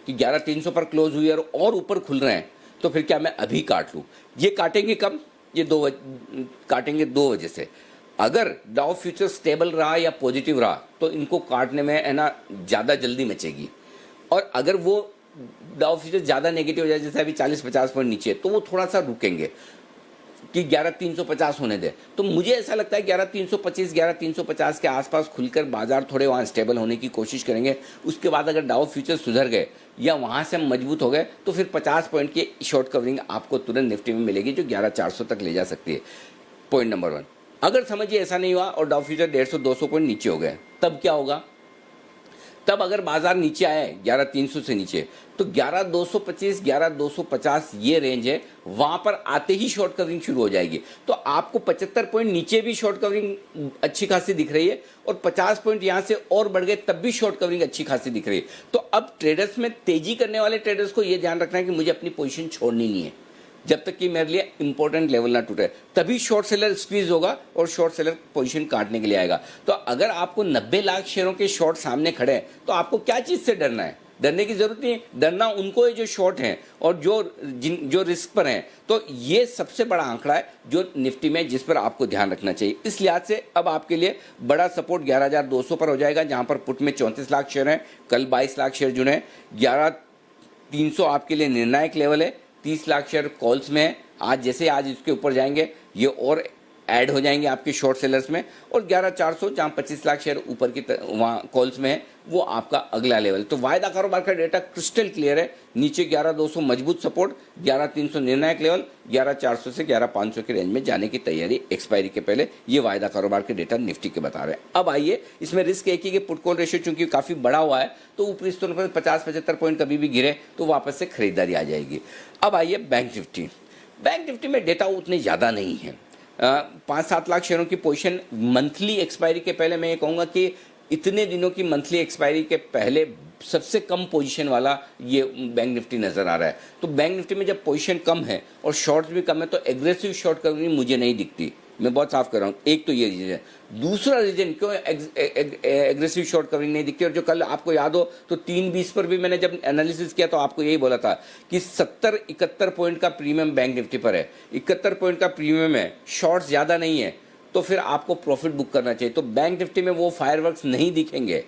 कि 11,300 पर क्लोज हुई और ऊपर खुल रहे हैं, तो फिर क्या मैं अभी काट लूँ? ये काटेंगे कब? ये काटेंगे दो वजह से। अगर डाउ फ्यूचर स्टेबल रहा या पॉजिटिव रहा तो इनको काटने में है ना ज़्यादा जल्दी मचेगी, और अगर वो डाउ फ्यूचर ज़्यादा नेगेटिव हो जाए, जैसे अभी 40-50 पॉइंट नीचे, तो वो थोड़ा सा रुकेंगे कि 11,350 होने दे। तो मुझे ऐसा लगता है 11,325, 11,350 के आसपास खुलकर बाजार थोड़े वहाँ स्टेबल होने की कोशिश करेंगे। उसके बाद अगर डाउ फ्यूचर सुधर गए या वहाँ से हम मजबूत हो गए तो फिर 50 पॉइंट की शॉर्ट कवरिंग आपको तुरंत निफ्टी में मिलेगी जो 11,400 तक ले जा सकती है। Point number 1। अगर समझिए ऐसा नहीं हुआ और डाउ फ्यूचर 150-200 पॉइंट नीचे हो गए, तब क्या होगा? तब अगर बाजार नीचे आए 11,300 से नीचे, तो 11,225, 11,250 ये रेंज है, वहां पर आते ही शॉर्ट कवरिंग शुरू हो जाएगी। तो आपको 75 पॉइंट नीचे भी शॉर्ट कवरिंग अच्छी खासी दिख रही है, और 50 पॉइंट यहां से और बढ़ गए तब भी शॉर्ट कवरिंग अच्छी खासी दिख रही है। तो अब ट्रेडर्स में तेजी करने वाले ट्रेडर्स को यह ध्यान रखना है कि मुझे अपनी पोजीशन छोड़नी नहीं है जब तक कि मेरे लिए इंपॉर्टेंट लेवल ना टूटे, तभी शॉर्ट सेलर स्क्वीज होगा और शॉर्ट सेलर पोजीशन काटने के लिए आएगा। तो अगर आपको 90 लाख शेयरों के शॉर्ट सामने खड़े हैं तो आपको क्या चीज़ से डरना है? डरने की जरूरत नहीं है। डरना उनको है जो शॉर्ट हैं और जो रिस्क पर हैं। तो ये सबसे बड़ा आंकड़ा है जो निफ्टी में, जिस पर आपको ध्यान रखना चाहिए। इस लिहाज से अब आपके लिए बड़ा सपोर्ट 11,200 पर हो जाएगा, जहां पर पुट में 34 लाख शेयर हैं, कल 22 लाख शेयर जुड़े हैं। 11,300 आपके लिए निर्णायक लेवल है, 30 लाख शेयर कॉल्स में है। आज जैसे आज इसके ऊपर जाएंगे ये और ऐड हो जाएंगे आपके शॉर्ट सेलर्स में, और 11,400 जहां 25 लाख शेयर ऊपर की वहां कॉल्स में है, वो आपका अगला लेवल। तो वायदा कारोबार का डेटा क्रिस्टल क्लियर है, नीचे 11,200 मजबूत सपोर्ट, 11,300 निर्णायक लेवल, 11,400 से 11,500 के रेंज में जाने की तैयारी एक्सपायरी के पहले, ये वायदा कारोबार के डेटा निफ्टी के बता रहे हैं। अब आइए, इसमें रिस्क एक ही कि पुट कॉल रेशियो चूंकि काफी बड़ा हुआ है, तो ऊपरी स्तरों पर 50-75 पॉइंट कभी भी गिरे तो वापस से खरीदारी आ जाएगी। अब आइए बैंक निफ्टी। बैंक निफ्टी में डेटा उतने ज़्यादा नहीं है, 5-7 लाख शेयरों की पोजीशन मंथली एक्सपायरी के पहले मैं ये कहूँगा कि इतने दिनों की मंथली एक्सपायरी के पहले सबसे कम पोजीशन वाला ये बैंक निफ्टी नज़र आ रहा है। तो बैंक निफ्टी में जब पोजीशन कम है और शॉर्ट्स भी कम है, तो एग्रेसिव शॉर्ट कवरिंग मुझे नहीं दिखती, मैं बहुत साफ कर रहा हूँ। एक तो ये रीजन है। दूसरा रीजन क्यों एग्रेसिव शॉर्ट कवरिंग नहीं दिखती, और जो कल आपको याद हो तो 3:20 पर भी मैंने जब एनालिसिस किया तो आपको यही बोला था कि 70-71 पॉइंट का प्रीमियम बैंक निफ्टी पर है, 71 पॉइंट का प्रीमियम है, शॉर्ट्स ज़्यादा नहीं है, तो फिर आपको प्रॉफिट बुक करना चाहिए। तो बैंक निफ्टी में वो फायरवर्क्स नहीं दिखेंगे,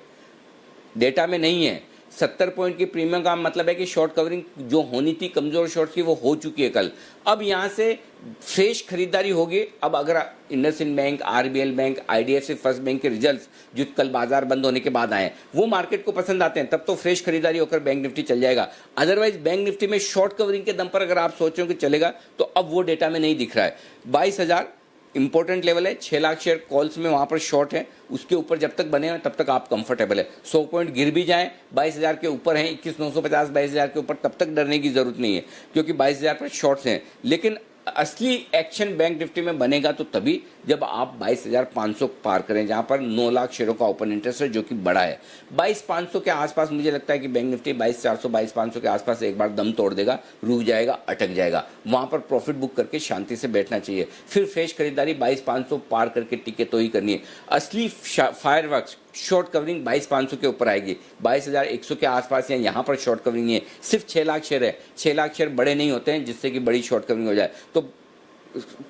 डेटा में नहीं है। 70 पॉइंट की प्रीमियम का मतलब है कि शॉर्ट कवरिंग जो होनी थी कमजोर शॉर्ट की, वो हो चुकी है कल। अब यहाँ से फ्रेश खरीदारी होगी। अब अगर IndusInd bank, RBL bank, IDFC first bank के रिजल्ट्स जो कल बाजार बंद होने के बाद आए वो मार्केट को पसंद आते हैं, तब तो फ्रेश खरीदारी होकर बैंक निफ्टी चल जाएगा। अदरवाइज बैंक निफ्टी में शॉर्ट कवरिंग के दम पर अगर आप सोच रहे हो कि चलेगा, तो अब वो डेटा में नहीं दिख रहा है। 22,000 इंपॉर्टेंट लेवल है, 6 लाख शेयर कॉल्स में वहां पर शॉर्ट है, उसके ऊपर जब तक बने हैं तब तक आप कंफर्टेबल है। 100 पॉइंट गिर भी जाएं, 22,000 के ऊपर हैं, 21,950 22,000 के ऊपर, तब तक डरने की जरूरत नहीं है, क्योंकि 22,000 पर शॉर्ट्स हैं। लेकिन असली एक्शन बैंक निफ्टी में बनेगा तो तभी जब आप 22,500 पार करें, जहां पर 9 लाख शेयरों का ओपन इंटरेस्ट है, जो कि बड़ा है। 22,500 के आसपास मुझे लगता है कि बैंक निफ्टी 22,400 22,500 के आसपास एक बार दम तोड़ देगा, रुक जाएगा, अटक जाएगा। वहां पर प्रॉफिट बुक करके शांति से बैठना चाहिए। फिर फ्रेश खरीदारी 22,500 पार करके टिके तो ही करनी है। असली फायरवर्क्स शॉर्ट कवरिंग 22,500 के ऊपर आएगी, 22,100 के आसपास या यहाँ पर शॉर्ट कवरिंग नहीं है। सिर्फ 6 लाख शेयर है, 6 लाख शेयर बड़े नहीं होते हैं जिससे कि बड़ी शॉर्ट कवरिंग हो जाए। तो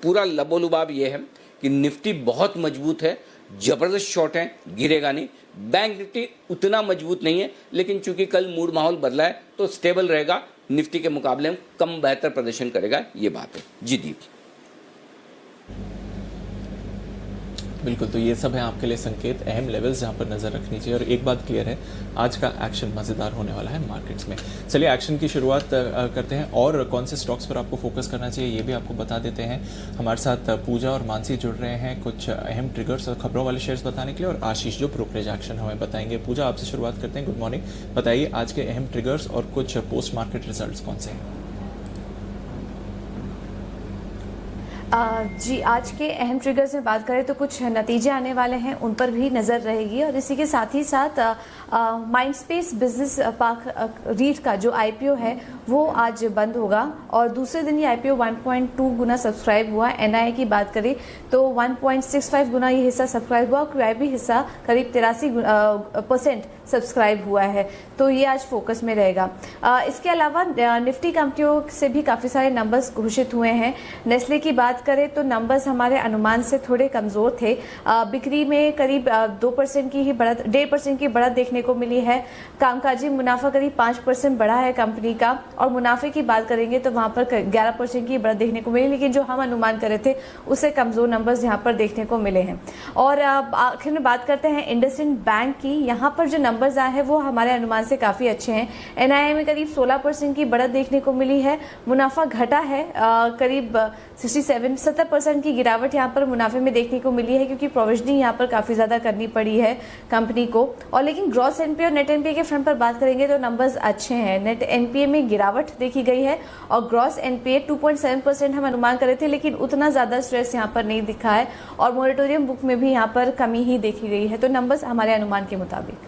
पूरा लबोलुबाब ये है कि निफ्टी बहुत मजबूत है, जबरदस्त शॉर्ट है, गिरेगा नहीं। बैंक निफ्टी उतना मजबूत नहीं है, लेकिन चूंकि कल मूड माहौल बदला है तो स्टेबल रहेगा, निफ्टी के मुकाबले में कम बेहतर प्रदर्शन करेगा, ये बात है। जी दीप। बिल्कुल, तो ये सब है आपके लिए संकेत, अहम लेवल्स जहां पर नजर रखनी चाहिए। और एक बात क्लियर है, आज का एक्शन मजेदार होने वाला है मार्केट्स में। चलिए एक्शन की शुरुआत करते हैं, और कौन से स्टॉक्स पर आपको फोकस करना चाहिए ये भी आपको बता देते हैं। हमारे साथ पूजा और मानसी जुड़ रहे हैं कुछ अहम ट्रिगर्स और खबरों वाले शेयर्स बताने के लिए, और आशीष जो ब्रोकरेज एक्शन हमें बताएंगे। पूजा, आपसे शुरुआत करते हैं। गुड मॉर्निंग, बताइए आज के अहम ट्रिगर्स और कुछ पोस्ट मार्केट रिजल्ट कौन से हैं? जी, आज के अहम ट्रिगर्स में बात करें तो कुछ नतीजे आने वाले हैं, उन पर भी नज़र रहेगी। और इसी के साथ ही साथ माइंडस्पेस बिजनेस पार्क रीट का जो आईपीओ है वो आज बंद होगा, और दूसरे दिन ये आईपीओ 1.2 गुना सब्सक्राइब हुआ। एनआईए की बात करें तो 1.65 गुना ये हिस्सा सब्सक्राइब हुआ, क्यूआईबी हिस्सा करीब 83% सब्सक्राइब हुआ है। तो ये आज फोकस में रहेगा। इसके अलावा निफ्टी कंपनियों से भी काफ़ी सारे नंबर्स घोषित हुए हैं। नेस्ले की बात करें तो नंबर्स हमारे अनुमान से थोड़े कमज़ोर थे। बिक्री में करीब 2% की ही बढ़त, 1.5% की बढ़त देखने को मिली है। कामकाजी मुनाफा करीब 5% बढ़ा है कंपनी का, और मुनाफे की बात करेंगे तो वहाँ पर 11% की बढ़त देखने को मिली, लेकिन जो हम अनुमान कर रहे थे उससे कमज़ोर नंबर्स यहाँ पर देखने को मिले हैं। और आखिर में बात करते हैं इंडसइंड बैंक की। यहाँ पर जो नंबर्स आए हैं वो हमारे अनुमान से काफ़ी अच्छे हैं। एनआईए में करीब 16% की बढ़त देखने को मिली है। मुनाफा घटा है, करीब 70% की गिरावट यहाँ पर मुनाफे में देखने को मिली है, क्योंकि प्रोविजनिंग यहाँ पर काफ़ी ज़्यादा करनी पड़ी है कंपनी को। और लेकिन ग्रॉस एनपीए और नेट एनपीए के फ्रंट पर बात करेंगे तो नंबर्स अच्छे हैं। नेट एनपीए में गिरावट देखी गई है, और ग्रॉस एनपीए 2.7% हम अनुमान कर रहे थे, लेकिन उतना ज़्यादा स्ट्रेस यहाँ पर नहीं दिखा है, और मोरेटोरियम बुक में भी यहाँ पर कमी ही देखी गई है। तो नंबर्स हमारे अनुमान के मुताबिक।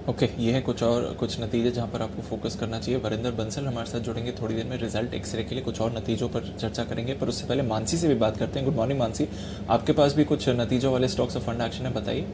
ओके, ये है कुछ नतीजे जहां पर आपको फोकस करना चाहिए। वरिंदर बंसल हमारे साथ जुड़ेंगे थोड़ी देर में रिजल्ट एक्सरे के लिए, कुछ और नतीजों पर चर्चा करेंगे, पर उससे पहले मानसी से भी बात करते हैं। गुड मॉर्निंग मानसी, आपके पास भी कुछ नतीजों वाले स्टॉक्स और फंड एक्शन है, बताइए।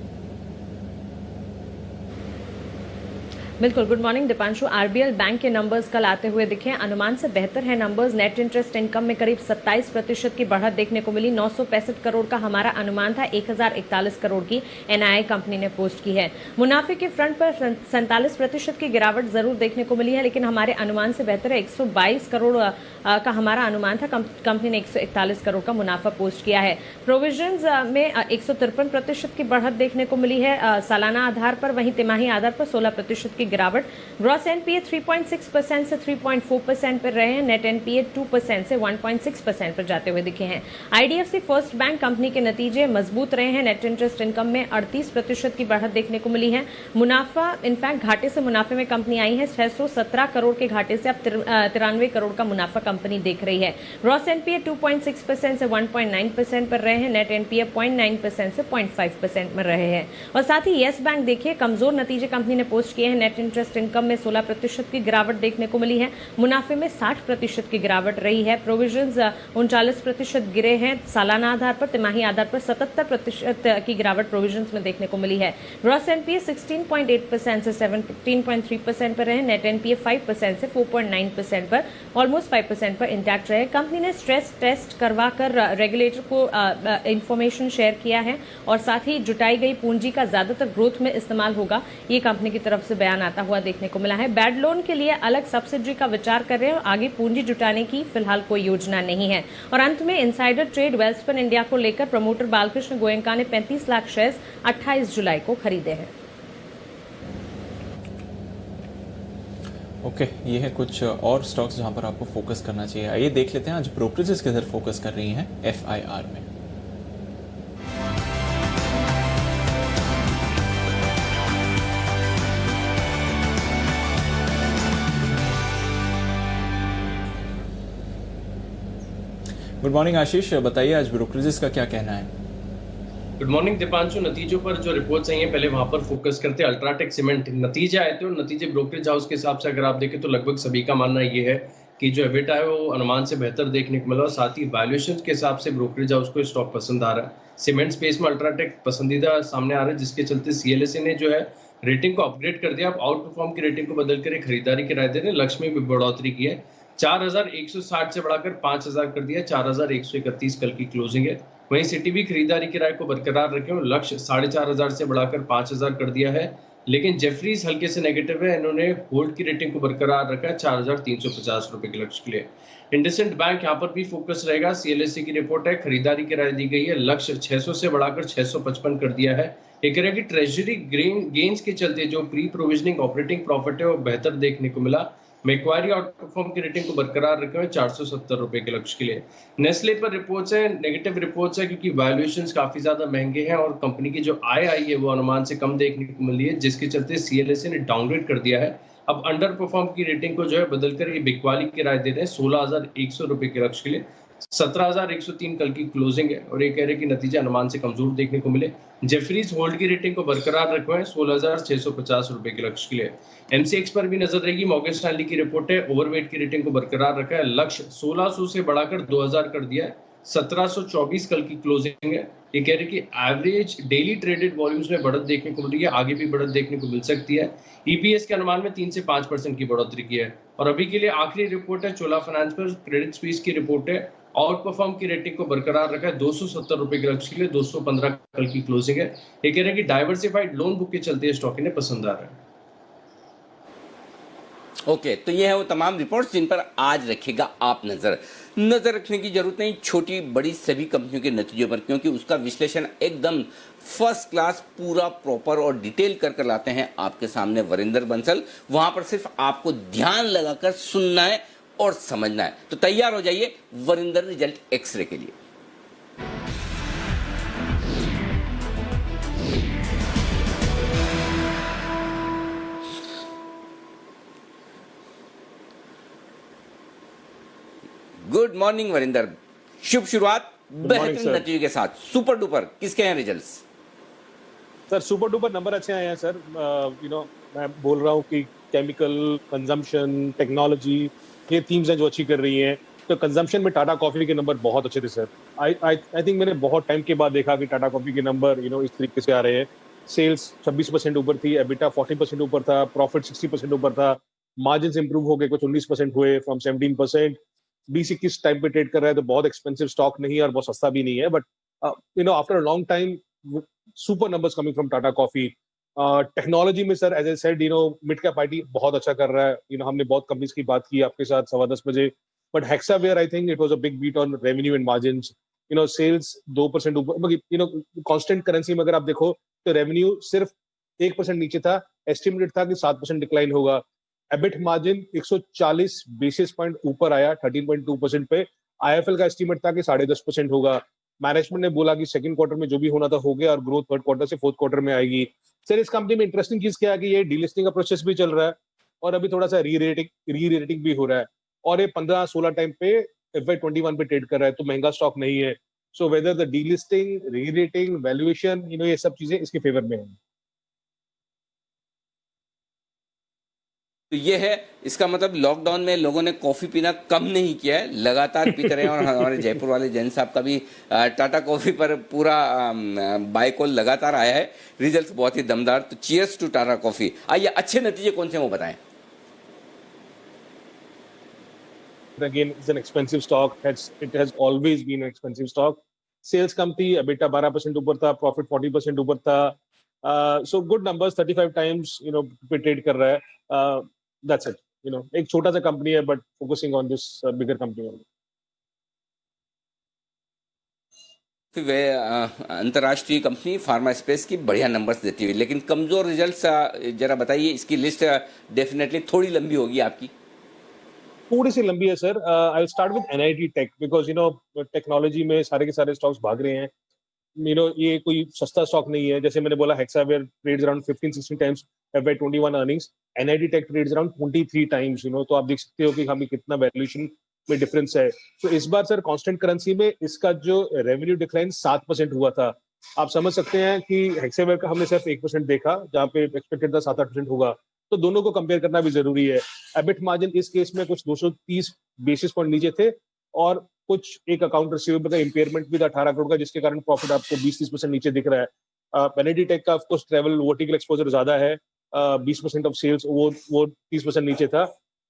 बिल्कुल, good morning Deepanshu. RBL bank के नंबर्स कल आते हुए दिखे, अनुमान से बेहतर है नंबर्स। नेट इंटरेस्ट इनकम में करीब 27% की बढ़त देखने को मिली। 965 करोड़ का हमारा अनुमान था, 1041 करोड़ की एनआईआई कंपनी ने पोस्ट की है। मुनाफे के फ्रंट पर 47% की गिरावट जरूर देखने को मिली है, लेकिन हमारे अनुमान से बेहतर है। 122 करोड़ का हमारा अनुमान था, कंपनी ने 141 करोड़ का मुनाफा पोस्ट किया है। प्रोविजंस में 153% की बढ़त देखने को मिली है सालाना आधार पर, वहीं तिमाही आधार पर 16% की गिरावट। ग्रॉस एनपीए 3.6% से 3.4% पर रहे हैं। नेट एनपीए 2% से 1.6% पर जाते हुए दिखे हैं। आईडीएफसी फर्स्ट बैंक कंपनी के नतीजे मजबूत रहे हैं। नेट इंटरेस्ट इनकम में 38% की बढ़त देखने को मिली है। मुनाफा इनफैक्ट घाटे से मुनाफे में कंपनी आई है। 617 करोड़ के घाटे से अब 93 करोड़ का मुनाफा कंपनी देख रही है। ग्रॉस एनपीए 2.6% से 1.9% पर रहे हैं। नेट एनपीए 0.9% से 0.5% में रहे हैं। और साथ ही येस बैंक देखिए, कमजोर नतीजे कंपनी ने पोस्ट किए हैं। नेट इंटरेस्ट इनकम में 16% की गिरावट देखने को मिली है। मुनाफे में 60% की गिरावट रही है। प्रोविजंस 39% गिरे हैं सालाना आधार पर। तिमाही आधार पर 77% की गिरावट प्रोविजंस में देखने को मिली है। ग्रॉस एनपीए 16.8% से 17.3% पर रहे। नेट एनपीए 5% से 4.9% पर, ऑलमोस्ट 5% पर इंटैक्ट रहे। कंपनी ने स्ट्रेस टेस्ट करवाकर रेगुलेटर को इंफॉर्मेशन शेयर किया है और साथ ही जुटाई गई पूंजी का ज्यादातर ग्रोथ में इस्तेमाल होगा, ये कंपनी की तरफ से बयान आता हुआ देखने को मिला है। बैड लोन के लिए अलग सब्सिडी का विचार कर रहे हैं और आगे पूंजी जुटाने की फिलहाल कोई योजना नहीं है। और अंत में इनसाइडर ट्रेड वेल्सपन इंडिया को लेकर प्रमोटर बालकृष्ण गोयनका ने 35 लाख शेयर्स 28 जुलाई को खरीदे हैं। ओके, ये है कुछ और स्टॉक्स जहां पर आपको फोकस करना चाहिए। आइए देख लेते हैं आज ब्रोकरेजेस किधर फोकस कर रही हैं एफआईआर में। गुड मॉर्निंग आशीष, बताइए आज ब्रोकरेजेस का क्या कहना है? Good morning Deepanshu. नतीजों पर जो रिपोर्ट्स आई हैं पहले वहां पर फोकस करते हैं। अल्ट्राटेक सीमेंट नतीजे आए थे और नतीजे ब्रोकरेज हाउस के हिसाब से अगर आप देखें तो लगभग सभी का मानना ये है कि जो एबिटा है वो अनुमान से बेहतर देखने को मिला और साथ ही वैल्यूएशन के हिसाब से ब्रोकरेज हाउस को स्टॉक पसंद आ रहा है। सीमेंट स्पेस में अल्ट्राटेक पसंदीदा सामने आ रहा है, जिसके चलते सीएलएसए ने जो है रेटिंग को अपग्रेड कर दिया। अब आउट परफॉर्म की रेटिंग को बदलकर एक खरीदारी की राय दे रहे हैं। लक्ष्य में भी बढ़ोतरी की है, 4160 से बढ़ाकर 5000 कर दिया। 4131 कल की क्लोजिंग है। वहीं सिटी भी खरीदारी की राय को बरकरार रखे और लक्ष्य 4500 से बढ़ाकर 5000 कर दिया है। लेकिन जेफरीज हल्के से नेगेटिव है, इन्होंने होल्ड की रेटिंग को बरकरार रखा है 4350 रुपए के लक्ष्य के लिए। इंडसइंड बैंक यहाँ पर भी फोकस रहेगा। सीएलएसए की रिपोर्ट है, खरीदारी की राय दी गई है। लक्ष्य 600 से बढ़ाकर 655 कर दिया है। एक तरह की ट्रेजरी गेन्स के चलते जो प्री प्रोविजनिंग ऑपरेटिंग प्रॉफिट है वो बेहतर देखने को मिला। मैक्वारी आउट परफॉर्म की रेटिंग को बरकरार रखे हुए 470 रुपए के लक्ष्य के लिए। नेस्ले पर रिपोर्ट्स है, नेगेटिव रिपोर्ट्स है क्योंकि वैल्यूएशंस काफी ज्यादा महंगे हैं और कंपनी की जो आय आई है वो अनुमान से कम देखने को मिली है, जिसके चलते सीएलएसए ने डाउनग्रेड कर दिया है। अब अंडर परफॉर्म की रेटिंग को जो है बदलकर ये बिकवाली की राय दे रहे हैं 16,100 रुपए के लक्ष्य के लिए। 17,103 कल की क्लोजिंग है और ये कह रहे हैं कि नतीजे अनुमान से कमजोर देखने को मिले। जेफरीज होल्ड की रेटिंग को बरकरार रखे हैं 16,650 रुपए के लक्ष्य के लिए। एमसीएक्स पर भी नजर रहेगी। मॉर्गन स्टैनली की रिपोर्ट है, ओवरवेट की रेटिंग को बरकरार रखा है। लक्ष्य 1600 से बढ़ाकर 2000 कर दिया है। 1724 कल की क्लोजिंग है। ये कह रहे कि एवरेज डेली ट्रेडेड वॉल्यूम्स में बढ़त देखने को मिल रही है, आगे भी बढ़त देखने को मिल सकती है। ईपीएस के अनुमान में 3 से 5% की बढ़ोतरी की है। और अभी के लिए आखिरी रिपोर्ट है चोला फाइनेंस पर, क्रेडिट स्विस की रिपोर्ट है। आउट परफॉर्म की रेटिंग को बरकरार रखा है 270 रुपए के लक्ष्य के लिए। 215 कल की क्लोजिंग है। ये कह रहे हैं कि डाइवर्सिफाइड लोन बुक के चलते स्टॉक इन्हें पसंद आ रहा है। ओके, तो ये है वो तमाम रिपोर्ट्स जिन पर आज रखेगा आप नजर रखने की जरूरत नहीं छोटी बड़ी सभी कंपनियों के नतीजों पर, क्योंकि उसका विश्लेषण एकदम फर्स्ट क्लास पूरा प्रॉपर और डिटेल कर लाते हैं आपके सामने वरिंदर बंसल। वहां पर सिर्फ आपको ध्यान लगाकर सुनना है और समझना है। तो तैयार हो जाइए वरिंदर रिजल्ट एक्सरे के लिए। गुड मॉर्निंग वरिंदर, शुभ शुरुआत बेहतरीन नतीजों के साथ। सुपर डुपर किसके हैं results? Sir super duper number अच्छे आए हैं सर। मैं बोल रहा हूँ कि केमिकल, कंजम्पशन, टेक्नोलॉजी, ये थीम्स हैं जो अच्छी कर रही हैं। तो कंजम्पशन में टाटा कॉफी के नंबर बहुत अच्छे थे सर। आई थिंक मैंने बहुत टाइम के बाद देखा कि टाटा कॉफी के नंबर इस तरीके से आ रहे हैं। सेल्स 26% ऊपर थी, एबिटा 40% ऊपर था, प्रॉफिट 60% ऊपर था, मार्जिन इंप्रूव हो गए, कुछ 19% हुए फ्रॉम 17%। 20-21 टाइम पे ट्रेड कर रहा है तो बहुत एक्सपेंसिव स्टॉक नहीं है और बहुत सस्ता भी नहीं है, but after a long time super numbers coming from Tata coffee. Technology में sir, as I said, mid cap IT बहुत अच्छा कर रहा है। हमने बहुत कंपनीज की बात की आपके साथ 10:15 बजे, but Hexaware I think it was a big beat on revenue and margins. Sales 2% ऊपर, कांस्टेंट करेंसी में अगर आप देखो तो रेवेन्यू सिर्फ 1% नीचे था, एस्टिमेटेड था कि 7% डिक्लाइन होगा। एबिट मार्जिन 140 बेसिस पॉइंट ऊपर आया 13.2% पे। आईएफएल का एस्टीमेट था कि 10.5% होगा। मैनेजमेंट ने बोला कि सेकंड क्वार्टर में जो भी होना था हो गया और ग्रोथ थर्ड क्वार्टर से फोर्थ क्वार्टर में आएगी। सर, इस कंपनी में इंटरेस्टिंग चीज क्या है कि ये डीलिस्टिंग का प्रोसेस भी चल रहा है और अभी थोड़ा सा री रेटिंग भी हो रहा है, और ये 15-16 टाइम पे FY21 पे ट्रेड कर रहा है, तो महंगा स्टॉक नहीं है। सो वेदर द डीलिस्टिंग, री रेटिंग, वैल्यूएशन, ये सब चीजें इसके फेवर में है। तो ये है, इसका मतलब लॉकडाउन में लोगों ने कॉफी पीना कम नहीं किया है, लगातार पीते रहे हैं। और हमारे जयपुर वाले जैन साहब का भी टाटा कॉफी पर पूरा बाय कॉल लगातार आया है। रिजल्ट्स बहुत ही दमदार, तो चीयर्स टू टाटा कॉफी। आइए, अच्छे नतीजे कौन से हैं वो बताएं। Again, it's an expensive stock. It has always been an expensive stock. Sales कम थी, EBITDA 12% ऊपर था, प्रॉफिट 40% ऊपर था। So good numbers, 35 times पे ट्रेड कर रहा है। That's it. एक छोटा सा कंपनी है, but focusing on this bigger company. फिर वे अंतर्राष्ट्रीय कंपनी फार्मा स्पेस की बढ़िया नंबर्स देती हुई, लेकिन कमजोर रिजल्ट्स जरा बताइए। इसकी लिस्ट डेफिनेटली थोड़ी लंबी होगी आपकी। थोड़ी सी लंबी है sir. I start with NIIT Tech, because technology में सारे के सारे स्टॉक्स भाग रहे हैं। ये कोई सस्ता स्टॉक नहीं है। जैसे मैंने बोला, Hexaware trades around 15-16 times FY21 earnings. NIIT Tech trades around 23 times. तो आप देख सकते हो कि हमें कितना वैल्यूएशन में डिफरेंस है। तो इस बार सर कांस्टेंट करेंसी में इसका जो रेवेन्यू डिक्लाइन 7% हुआ था। आप समझ सकते हैं कि हेक्सावेयर का हमने सिर्फ 1% देखा, जहाँ पे एक्सपेक्टेड था 7-8% होगा। तो दोनों को कंपेयर करना भी जरूरी है। एबिट मार्जिन इस केस में कुछ 230 बेसिस पॉइंट नीचे थे, और कुछ एक अकाउंट रिसीवेबल का इम्पेयरमेंट भी था 18 करोड़ का, जिसके कारण प्रॉफिट आपको 20-30% नीचे दिख रहा है। एनआईटी टेक का ऑफकोर्स ट्रैवल वर्टिकल एक्सपोजर ज्यादा है, 20% ऑफ सेल्स, वो 30% नीचे था।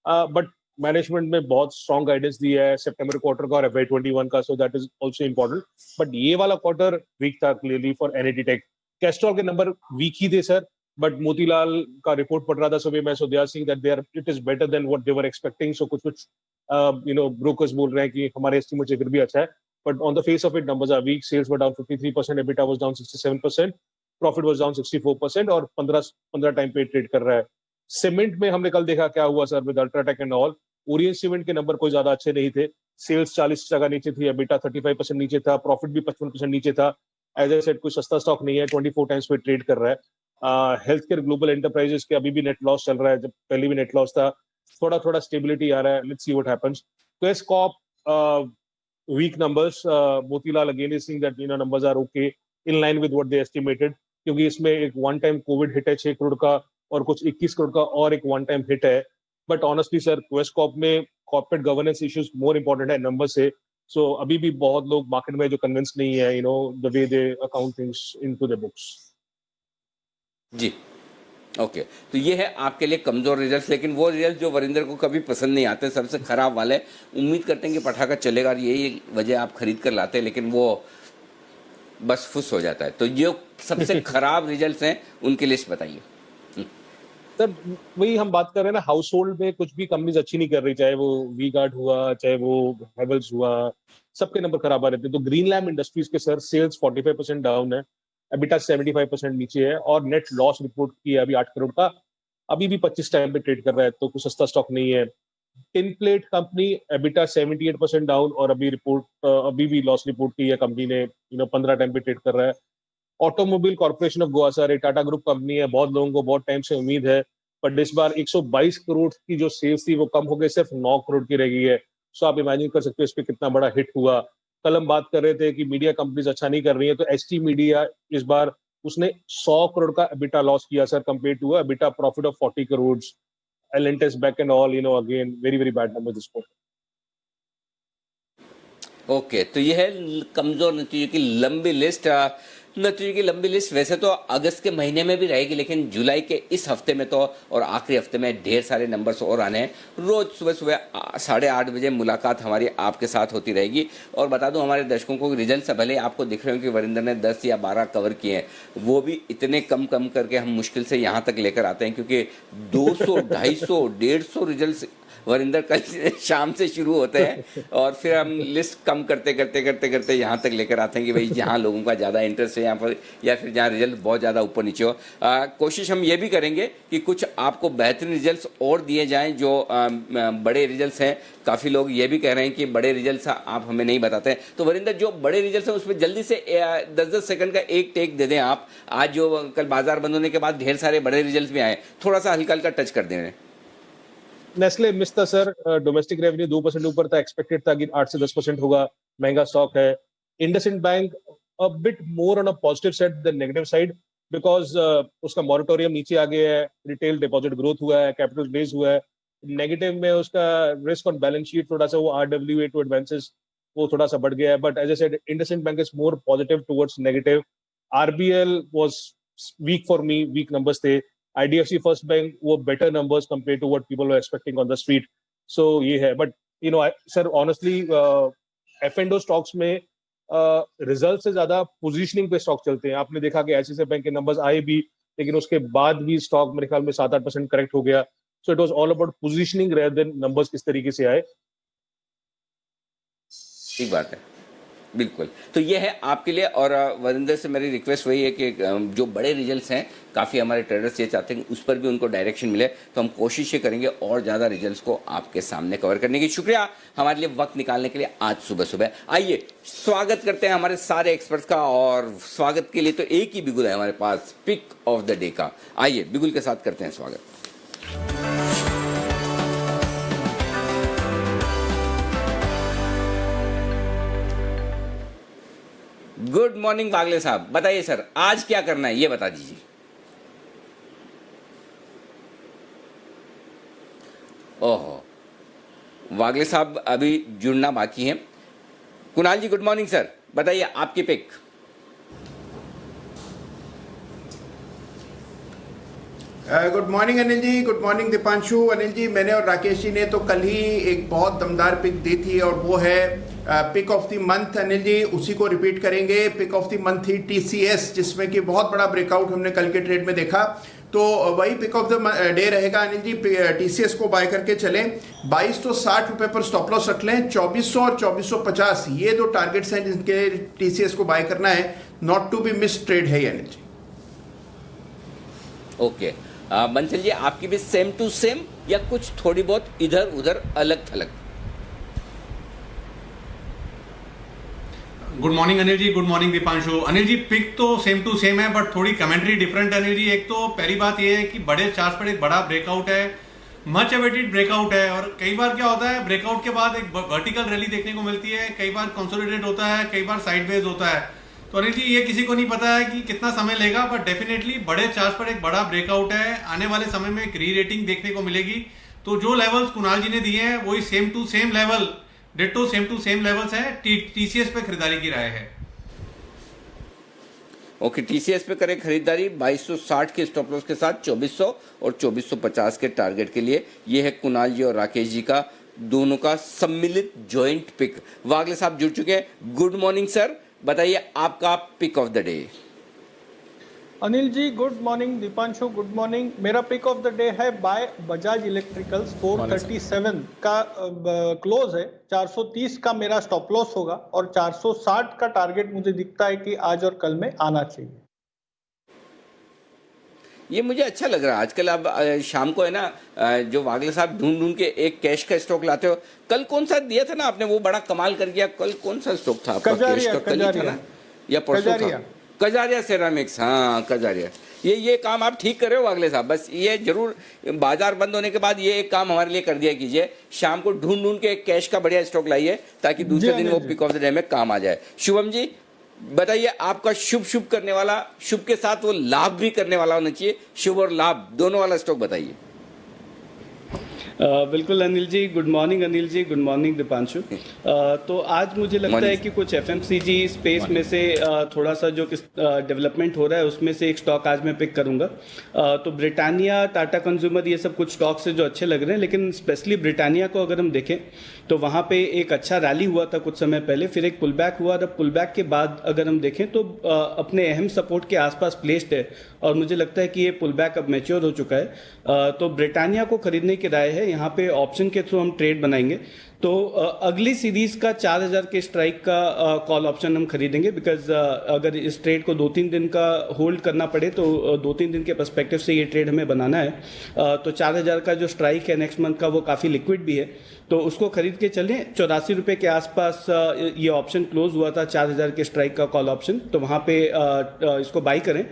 बट मैनेजमेंट में बहुत स्ट्रॉन्ग गाइडेंस दिया है सितंबर क्वार्टर का और FY21 का, so that is also important. But ये वाला क्वार्टर वीक था clearly for NIIT Tech. Castrol के नंबर वीक ही थे सर, बट मोतीलाल का रिपोर्ट पढ़ रहा था सुबह मैं, so they are seeing that it is better than what they were expecting. So कुछ ब्रोकर्स बोल रहे हैं कि हमारे एस्टिमेट से फिर भी अच्छा है, but on the face of it numbers are weak. Sales were down 53%, EBITDA was down 67%, profit was down 64%, और 15 टाइम पे ट्रेड कर रहा है। सीमेंट में हमने कल देखा क्या हुआ sir with UltraTech and all. Orient cement के नंबर कोई ज्यादा अच्छे नहीं थे। सेल्स 40 जगह नीचे थी, एबिटा 35% नीचे था, प्रॉफिट भी 55% नीचे था। एज आई सेड, कोई सस्ता स्टॉक नहीं है, 24 टाइम्स पे ट्रेड कर रहा है। हेल्थ केयर ग्लोबल एंटरप्राइजेस के अभी भी नेट लॉस चल रहा है, जब पहले भी नेट लॉस था। थोड़ा थोड़ा स्टेबिलिटी आ रहा है, let's see what happens. Quess Corp weak numbers. Motilal again is seeing that numbers are okay, in line with what they estimated, क्योंकि इसमें एक वन टाइम कोविड हिट है 6 करोड़ का, और कुछ 21 करोड़ का और एक वन टाइम हिट है। But honestly sir, Quess Corp में corporate governance issues more important है नंबर से। सो अभी भी बहुत लोग मार्केट में जो कन्विंस नहीं है the way they account things into the books. जी, ओके। तो ये है आपके लिए कमजोर रिजल्ट, लेकिन वो रिजल्ट जो वरिंदर को कभी पसंद नहीं आते, सबसे खराब वाले। उम्मीद करते हैं कि पटाखा चलेगा और यही वजह आप खरीद कर लाते हैं, लेकिन वो बस फुस हो जाता है। तो जो सबसे खराब रिजल्ट्स हैं उनकी लिस्ट बताइए। सर, वही हम बात कर रहे हैं ना, हाउस होल्ड में कुछ भी कंपनीज अच्छी नहीं कर रही, चाहे वो वी गार्ड हुआ, चाहे वो हेवल्स हुआ, सबके नंबर खराब आ रहे थे। तो ग्रीन लैम्प इंडस्ट्रीज के सर सेल्स 45% डाउन है, एबिटा 75% नीचे है, और नेट लॉस रिपोर्ट किया अभी 8 करोड़ का। अभी भी 25 टाइम पे ट्रेड कर रहा है, तो कुछ सस्ता स्टॉक नहीं है। Tin plate company, EBITDA 78% down, और अभी भी लॉस रिपोर्ट की है कंपनी ने, 15 टाइम पे ट्रेड कर रहा है। Automobile corporation of Goa sir, Tata group company है, बहुत लोगों को बहुत टाइम से उम्मीद है, बट इस बार 122 करोड़ की जो सेल्स थी वो कम हो गई, सिर्फ 9 करोड़ की रह गई है। सो आप इमेजिन कर सकते हो इस पे कितना बड़ा हिट हुआ। कल हम बात कर रहे थे कि मीडिया कंपनीज अच्छा नहीं कर रही है, तो एसटी मीडिया इस बार उसने 100 करोड़ का एबिटा लॉस किया sir, compare to EBITDA profit of 40 crore. Elantas Beck and all, again very very bad number this quarter. Okay, तो ये है कमजोर नतीजों की लंबी लिस्ट। नतीजे की लंबी लिस्ट वैसे तो अगस्त के महीने में भी रहेगी, लेकिन जुलाई के इस हफ्ते में तो और आखिरी हफ्ते में ढेर सारे नंबर्स और आने हैं। रोज सुबह सुबह 8:30 बजे मुलाकात हमारी आपके साथ होती रहेगी। और बता दूं हमारे दर्शकों को, रिजल्ट से भले आपको दिख रहे हो कि वरिंदर ने 10 या 12 कवर किए हैं, वो भी इतने कम करके हम मुश्किल से यहाँ तक लेकर आते हैं, क्योंकि 200, 250, 150 रिजल्ट वरिंदर कल शाम से शुरू होते हैं और फिर हम लिस्ट कम करते यहाँ तक लेकर आते हैं कि भाई जहाँ लोगों का ज़्यादा इंटरेस्ट है यहाँ पर, या फिर जहाँ रिजल्ट बहुत ज़्यादा ऊपर नीचे हो। कोशिश हम ये भी करेंगे कि कुछ आपको बेहतरीन रिजल्ट्स और दिए जाएं जो बड़े रिजल्ट्स हैं। काफ़ी लोग ये भी कह रहे हैं कि बड़े रिजल्ट्स आप हमें नहीं बताते हैं, तो वरिंदर जो बड़े रिजल्ट्स हैं उसमें जल्दी से 10-10 सेकंड का एक टेक दे दें आप। आज जो कल बाजार बंद होने के बाद ढेर सारे बड़े रिजल्ट्स भी आए, थोड़ा सा हल्का हल्का टच कर दें। Nestle mister sir, domestic revenue 2% ऊपर था, एक्सपेक्टेड था कि 8 से 10% होगा, महंगा स्टॉक है। IndusInd Bank a bit more on a positive side than negative side, because उसका मॉरेटोरियम नीचे आ गया है, रिटेल डिपॉजिट ग्रोथ हुआ है, कैपिटल रेज हुआ है। नेगेटिव में उसका रिस्क ऑन बैलेंस शीट थोड़ा सा, वो RWA टू एडवांसेस वो थोड़ा सा बढ़ गया है, but as I said IndusInd Bank is more positive towards negative. RBL was weak for me, weak numbers थे। IDFC फर्स्ट बैंक वो better numbers compare to what people were expecting on the street. So ये है, but you know sir honestly F&O stocks में रिजल्ट से ज्यादा पोजीशनिंग पे स्टॉक चलते हैं। आपने देखा कि ICICI बैंक के नंबर्स आए भी, लेकिन उसके बाद भी स्टॉक मेरे ख्याल में 7-8% करेक्ट हो गया। So it was all about positioning rather than numbers किस तरीके से आए। ठीक बात है, बिल्कुल। तो ये है आपके लिए। और वरिंदर से मेरी रिक्वेस्ट वही है कि जो बड़े रिजल्ट्स हैं, काफ़ी हमारे ट्रेडर्स ये चाहते हैं कि उस पर भी उनको डायरेक्शन मिले, तो हम कोशिश ये करेंगे और ज़्यादा रिजल्ट्स को आपके सामने कवर करने की। शुक्रिया हमारे लिए वक्त निकालने के लिए आज सुबह सुबह। आइए स्वागत करते हैं हमारे सारे एक्सपर्ट्स का, और स्वागत के लिए तो एक ही बिगुल है हमारे पास, पिक ऑफ द डे का। आइए बिगुल के साथ करते हैं स्वागत। गुड मॉर्निंग बागले साहब, बताइए सर आज क्या करना है, ये बता दीजिए। ओहो, वागले साहब अभी जुड़ना बाकी है। कुणाल जी गुड मॉर्निंग सर, बताइए आपकी pick. Good morning Anil ji, good morning Deepanshu. Anil ji, मैंने और राकेश जी ने तो कल ही एक बहुत दमदार पिक दी थी, और वो है pick of the month. Anil ji उसी को रिपीट करेंगे। पिक ऑफ द मंथ थी TCS, जिसमें कि बहुत बड़ा ब्रेकआउट हमने कल के ट्रेड में देखा, तो वही पिक ऑफ द डे रहेगा। अनिल जी TCS को बाय करके चलें, 2260 रुपए पर स्टॉप लॉस रख लें। 2400 और 2450 ये दो टारगेट्स हैं जिनके TCS को बाय करना है। Not to be miss trade है अनिल जी। ओके, बंसल जी आपकी भी सेम टू सेम या कुछ थोड़ी बहुत इधर उधर अलग थलग? Good morning Anil ji, good morning Deepanshu. Anil ji pick तो सेम टू सेम है, बट थोड़ी कमेंट्री डिफरेंट है अनिल जी। एक तो पहली बात ये है कि बड़े चार्ट पर एक बड़ा ब्रेकआउट है, मच अवेटेड ब्रेकआउट है, और कई बार क्या होता है ब्रेकआउट के बाद एक वर्टिकल रैली देखने को मिलती है, कई बार कंसोलिडेट होता है, कई बार साइडवेज होता है। तो अनिल जी ये किसी को नहीं पता है कि कितना समय लेगा, बट डेफिनेटली बड़े चार्ट पर एक बड़ा ब्रेकआउट है। आने वाले समय में एक री रेटिंग देखने को मिलेगी। तो जो लेवल्स कुणाल जी ने दिए हैं वही same to same level, ditto same to same levels है। TCS पे खरीदारी की राय है। ओके, TCS पे करें खरीदारी 2260 के स्टॉप लॉस के साथ, 2400 और 2450 के टारगेट के लिए। ये है कुणाल जी और राकेश जी का दोनों का सम्मिलित जॉइंट पिक। वागले साहब जुड़ चुके हैं। गुड मॉर्निंग सर, बताइए आपका pick of the day. Anil ji good morning, Deepanshu good morning. मेरा पिक ऑफ द डे है बाय बजाज इलेक्ट्रिकल्स। 437 का क्लोज है, 430 का मेरा स्टॉप लॉस होगा, और 460 का टारगेट मुझे दिखता है कि आज और कल में आना चाहिए। ये मुझे अच्छा लग रहा है। आजकल अब शाम को है ना, जो वागले साहब ढूंढ के एक कैश का स्टॉक लाते हो। कल कौन सा दिया था ना आपने, वो बड़ा कमाल कर गया। कल कौन सा स्टॉक था आपका? कैश का कल ही था ना, या परसों था? कजारिया सेरामिक्स, हाँ कजारिया। ये काम आप ठीक कर रहे हो वागले साहब। बस ये जरूर बाजार बंद होने के बाद ये एक काम हमारे लिए कर दिया कीजिए, शाम को ढूंढ के एक कैश का बढ़िया स्टॉक लाइए, ताकि दूसरे दिन वो पिक ऑफ द डे में काम आ जाए। शुभम जी बताइए, आपका शुभ करने वाला, शुभ के साथ वो लाभ भी करने वाला होना चाहिए, शुभ और लाभ दोनों वाला स्टॉक बताइए। बिल्कुल Anil ji, good morning Anil ji, good morning Deepanshu. तो आज मुझे लगता है कि कुछ एफएमसीजी स्पेस में से थोड़ा सा जो डेवलपमेंट हो रहा है उसमें से एक स्टॉक आज मैं पिक करूंगा। तो ब्रिटानिया, टाटा कंज्यूमर, ये सब कुछ स्टॉक्स है जो अच्छे लग रहे हैं, लेकिन स्पेशली ब्रिटानिया को अगर हम देखें तो वहाँ पे एक अच्छा रैली हुआ था कुछ समय पहले, फिर एक पुल बैक हुआ, और पुल बैक के बाद अगर हम देखें तो अपने अहम सपोर्ट के आसपास प्लेस्ड है, और मुझे लगता है कि ये पुल बैक अब मैच्योर हो चुका है। तो ब्रिटानिया को खरीदने की राय है। यहाँ पे ऑप्शन के थ्रू हम ट्रेड बनाएंगे, तो अगली सीरीज का 4000 के स्ट्राइक का कॉल ऑप्शन हम खरीदेंगे, बिकॉज अगर इस ट्रेड को 2-3 दिन का होल्ड करना पड़े तो 2-3 दिन के पर्सपेक्टिव से ये ट्रेड हमें बनाना है। तो 4000 का जो स्ट्राइक है नेक्स्ट मंथ का, वो काफ़ी लिक्विड भी है, तो उसको खरीद के चलें। 84 रुपये के आसपास ये ऑप्शन क्लोज हुआ था, 4000 के स्ट्राइक का कॉल ऑप्शन, तो वहाँ पे इसको बाई करें।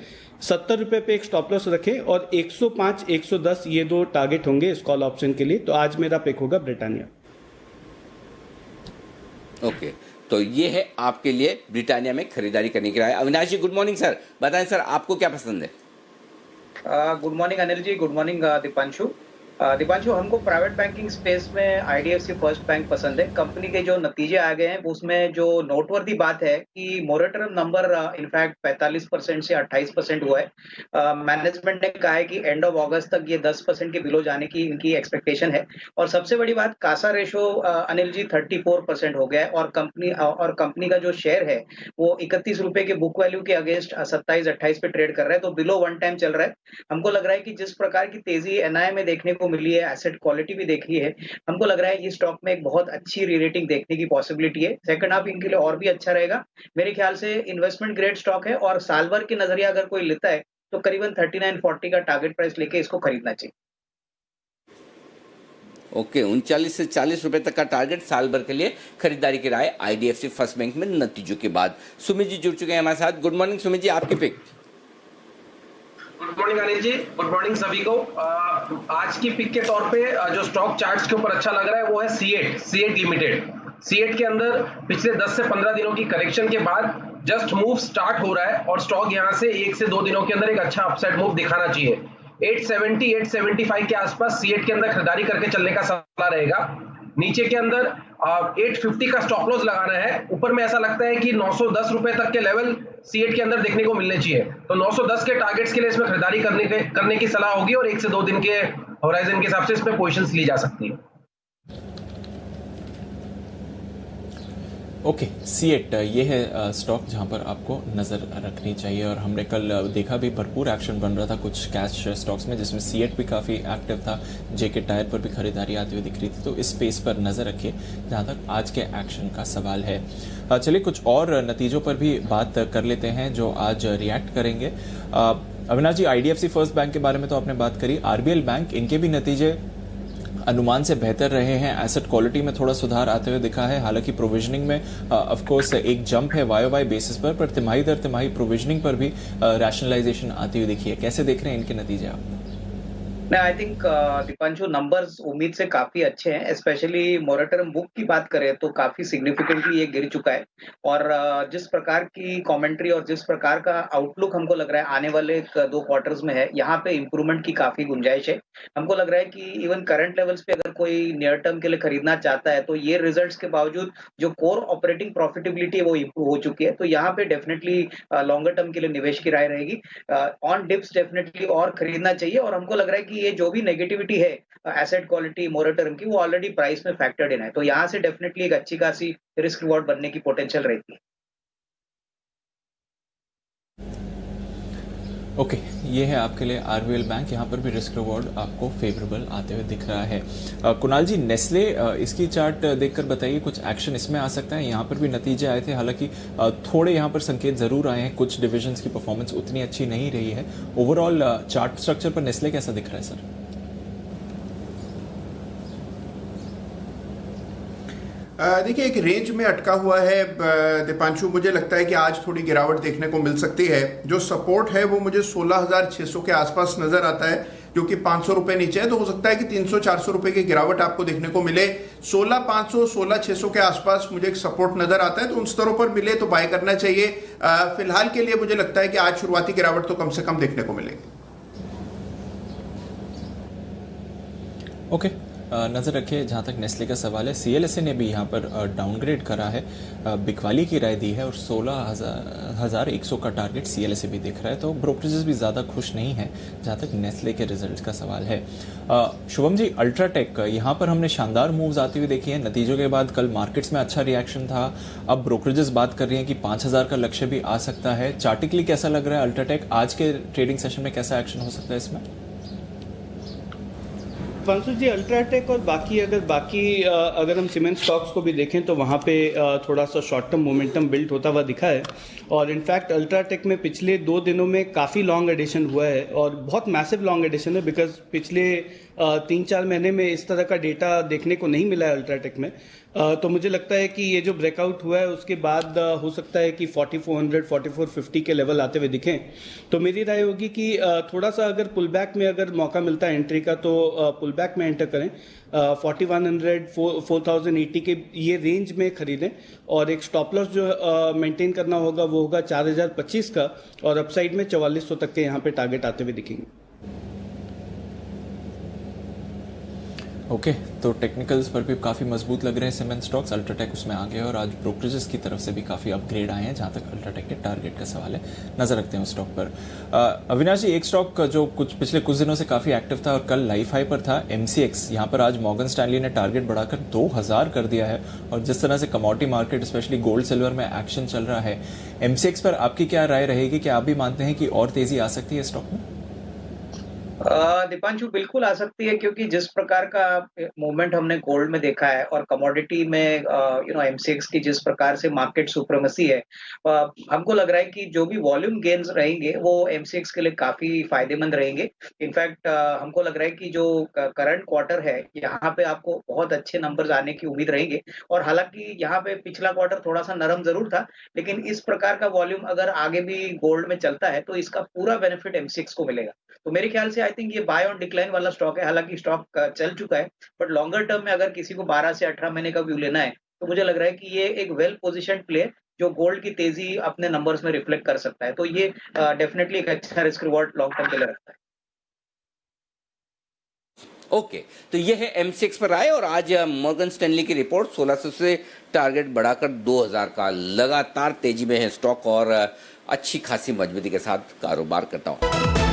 70 रुपये पे एक स्टॉप लॉस रखें, और 105, 110 ये 2 टारगेट होंगे इस कॉल ऑप्शन के लिए। तो आज मेरा पिक होगा ब्रिटानिया। ओके, तो ये है आपके लिए ब्रिटानिया में खरीदारी करने की राय। अविनाश जी, गुड मॉर्निंग सर, बताएं सर आपको क्या पसंद है? Good morning Anil ji, good morning Deepanshu. Deepanshu, हमको प्राइवेट बैंकिंग स्पेस में आईडीएफसी फर्स्ट बैंक पसंद है। कंपनी के जो नतीजे आ गए हैं उसमें जो नोटवर्दी बात है कि मोरेटोरियम नंबर इनफैक्ट 45% से 28% हुआ है। मैनेजमेंट ने कहा है कि एंड ऑफ अगस्त तक ये 10% के बिलो जाने की इनकी एक्सपेक्टेशन है। और सबसे बड़ी बात, कासा रेशो अनिल जी 34% हो गया है, और कंपनी का जो शेयर है वो 31 रुपए के बुक वैल्यू के अगेंस्ट 27-28 पे ट्रेड कर रहा है, तो बिलो 1 टाइम चल रहा है। हमको लग रहा है कि जिस प्रकार की तेजी एनआई में देखने को मिली है, एसेट क्वालिटी भी देखी है, हमको लग रहा है ये स्टॉक में एक बहुत अच्छी रीरेटिंग देखने की पॉसिबिलिटी है। सेकंड हाफ इनके लिए और भी अच्छा रहेगा। मेरे ख्याल से इन्वेस्टमेंट ग्रेड स्टॉक है, और साल भर के नजरिया अगर कोई लेता है तो करीबन 39-40 का टारगेट प्राइस लेके इसको खरीदना चाहिए। ओके, 39 से 40 रुपए तक का टारगेट साल भर के लिए खरीदारी की राय आईडीएफसी फर्स्ट बैंक में नतीजों के बाद। सुमित जी जुड़ चुके हैं हमारे साथ। गुड मॉर्निंग सुमित जी, आपकी pick. Good morning Anil ji, good morning सभी को। आज की पिक के तौर पे जो स्टॉक चार्ट्स के ऊपर अच्छा लग रहा है वो है सीएट लिमिटेड। सीएट के अंदर पिछले 10 से 15 दिनों की करेक्शन के बाद जस्ट मूव स्टार्ट हो रहा है, और स्टॉक यहां से 1 से 2 दिनों के अंदर एक अच्छा अपसाइड मूव दिखाना चाहिए। 870, 875 के आसपास सीएट के अंदर खरीदारी करके चलने का सलाह रहेगा। नीचे के अंदर 850 का स्टॉप लॉस लगाना है। ऊपर में ऐसा लगता है कि 910 रुपए तक के लेवल सीएट के अंदर देखने को मिलने चाहिए, तो 910 के टारगेट्स के लिए इसमें खरीदारी करने की सलाह होगी, और 1 से 2 दिन के होराइजन के हिसाब से इसमें पोजीशंस ली जा सकती है। ओके, सीएट ये है स्टॉक जहां पर आपको नज़र रखनी चाहिए, और हमने कल देखा भी भरपूर एक्शन बन रहा था कुछ कैश स्टॉक्स में, जिसमें सीएट भी काफ़ी एक्टिव था, जेके टायर पर भी खरीदारी आती हुई दिख रही थी। तो इस स्पेस पर नज़र रखिए जहां तक आज के एक्शन का सवाल है। चलिए कुछ और नतीजों पर भी बात कर लेते हैं जो आज रिएक्ट करेंगे। अविनाश जी, आईडीएफसी फर्स्ट बैंक के बारे में तो आपने बात करी, आरबीएल बैंक, इनके भी नतीजे अनुमान से बेहतर रहे हैं। एसेट क्वालिटी में थोड़ा सुधार आते हुए दिखा है, हालांकि प्रोविजनिंग में ऑफ कोर्स एक जंप है वाई बेसिस पर तिमाही दर तिमाही प्रोविजनिंग पर भी रैशनलाइजेशन आती हुई दिखी है। कैसे देख रहे हैं इनके नतीजे आप? आई थिंक दीपांशु, नंबर्स उम्मीद से काफी अच्छे हैं। स्पेशली मोरेटोरियम बुक की बात करें तो काफी सिग्निफिकेंटली ये गिर चुका है, और जिस प्रकार की कमेंट्री और जिस प्रकार का आउटलुक हमको लग रहा है आने वाले 2 क्वार्टर्स में है, यहाँ पे इंप्रूवमेंट की काफी गुंजाइश है। हमको लग रहा है कि इवन करंट लेवल्स पे अगर कोई नियर टर्म के लिए खरीदना चाहता है तो ये रिजल्ट्स के बावजूद जो कोर ऑपरेटिंग प्रॉफिटेबिलिटी है वो इंप्रूव हो चुकी है, तो यहाँ पे डेफिनेटली लॉन्गर टर्म के लिए निवेश की राय रहेगी। ऑन डिप्स डेफिनेटली और खरीदना चाहिए, और हमको लग रहा है कि ये जो भी नेगेटिविटी है एसेट क्वालिटी मोरेटोरियम की, वो ऑलरेडी प्राइस में फैक्टर्ड इन है, तो यहां से डेफिनेटली एक अच्छी खासी रिस्क रिवॉर्ड बनने की पोटेंशियल रहती है। ओके, ये है आपके लिए आरबीएल बैंक, यहाँ पर भी रिस्क रिवॉर्ड आपको फेवरेबल आते हुए दिख रहा है। कुणाल जी, नेस्ले, इसकी चार्ट देखकर बताइए कुछ एक्शन इसमें आ सकता है? यहाँ पर भी नतीजे आए थे, हालांकि थोड़े यहाँ पर संकेत जरूर आए हैं, कुछ डिविजन्स की परफॉर्मेंस उतनी अच्छी नहीं रही है। ओवरऑल चार्ट स्ट्रक्चर पर नेस्ले कैसा दिख रहा है सर? देखिए, एक रेंज में अटका हुआ है दीपांशु। मुझे लगता है कि आज थोड़ी गिरावट देखने को मिल सकती है। जो सपोर्ट है वो मुझे 16,600 के आसपास नजर आता है, जो कि 500 रुपए नीचे है, तो हो सकता है कि 300-400 रुपए की गिरावट आपको देखने को मिले। 16,500, 16,600 के आसपास मुझे एक सपोर्ट नजर आता है, तो उन स्तरों पर मिले तो बाय करना चाहिए। फिलहाल के लिए मुझे लगता है कि आज शुरुआती गिरावट तो कम से कम देखने को मिलेगी। ओके, नज़र रखिए जहाँ तक नेस्ले का सवाल है, CLSA ने भी यहाँ पर डाउनग्रेड करा है, बिकवाली की राय दी है और 16,100 का टारगेट CLSA भी दिख रहा है। तो ब्रोकरेजेस भी ज़्यादा खुश नहीं है जहाँ तक नेस्ले के रिजल्ट का सवाल है। शुभम जी, अल्ट्राटेक यहाँ पर हमने शानदार मूव्स आती हुई देखी है। नतीजों के बाद कल मार्केट्स में अच्छा रिएक्शन था, अब ब्रोकरेजेस बात कर रही हैं कि 5,000 का लक्ष्य भी आ सकता है। चार्टिकली कैसा लग रहा है अल्ट्राटेक? आज के ट्रेडिंग सेशन में कैसा एक्शन हो सकता है इसमें? पांशु जी, अल्ट्राटेक और अगर हम सीमेंट स्टॉक्स को भी देखें तो वहाँ पे थोड़ा सा शॉर्ट टर्म मोमेंटम बिल्ड होता हुआ दिखा है। और इनफैक्ट अल्ट्राटेक में पिछले 2 दिनों में काफ़ी लॉन्ग एडिशन हुआ है और बहुत मैसिव लॉन्ग एडिशन है, बिकॉज पिछले 3-4 महीने में इस तरह का डेटा देखने को नहीं मिला है अल्ट्राटेक में। तो मुझे लगता है कि ये जो ब्रेकआउट हुआ है उसके बाद हो सकता है कि 4400 4450 के लेवल आते हुए दिखें। तो मेरी राय होगी कि थोड़ा सा अगर पुल बैक में अगर मौका मिलता है एंट्री का तो पुल बैक में एंटर करें, 4100 4080 के ये रेंज में खरीदें और एक स्टॉप लॉस जो मेंटेन करना होगा वो होगा 4025 का, और अपसाइड में 4400 तक के यहाँ पे टारगेट आते हुए दिखेंगे। ओके, तो टेक्निकल्स पर भी काफ़ी मजबूत लग रहे हैं सीमेंट स्टॉक्स। अल्ट्राटेक उसमें आ गए और आज ब्रोकरेजेस की तरफ से भी काफ़ी अपग्रेड आए हैं जहां तक अल्ट्राटेक के टारगेट का सवाल है। नजर रखते हैं उस स्टॉक पर। अविनाश जी, एक स्टॉक जो पिछले कुछ दिनों से काफ़ी एक्टिव था और कल लाइफ हाई पर था, MCX। यहाँ पर आज मॉर्गन स्टैनली ने टारगेट बढ़ाकर 2000 कर दिया है और जिस तरह से commodity market specially gold silver में एक्शन चल रहा है, MCX पर आपकी क्या राय रहेगी? क्या आप भी मानते हैं कि और तेजी आ सकती है स्टॉक में? दीपांशु, बिल्कुल आ सकती है, क्योंकि जिस प्रकार का मूवमेंट हमने गोल्ड में देखा है और कमोडिटी में MCX की जिस प्रकार से मार्केट सुप्रीमेसी है, हमको लग रहा है कि जो भी वॉल्यूम गेन्स रहेंगे वो MCX के लिए काफी फायदेमंद रहेंगे। इनफैक्ट हमको लग रहा है कि जो करंट क्वार्टर है यहाँ पे आपको बहुत अच्छे नंबर्स आने की उम्मीद रहेंगे। और हालांकि यहाँ पे पिछला क्वार्टर थोड़ा सा नरम जरूर था, लेकिन इस प्रकार का वॉल्यूम अगर आगे भी गोल्ड में चलता है तो इसका पूरा बेनिफिट MCX को मिलेगा। तो मेरे ख्याल से आई थिंक ये बाय ऑन डिक्लाइन वाला स्टॉक है। हालांकि स्टॉक चल चुका है, बट लॉन्गर टर्म में अगर किसी को 12 से 18 महीने का व्यू लेना है तो मुझे लग रहा है कि ये एक वेल पोजिशन प्ले जो गोल्ड की तेजी अपने नंबर्स में रिफ्लेक्ट कर सकता है। तो ये डेफिनेटली एक अच्छा रिस्क रिवॉर्ड लॉन्ग टर्म के लिए रखता है। ओके, तो ये है MCX पर आए और आज मॉर्गन स्टैनली की रिपोर्ट 1600 से टारगेट बढ़ाकर 2000 का लगातार तेजी में है स्टॉक और अच्छी खासी मजबूती के साथ कारोबार करता हूँ।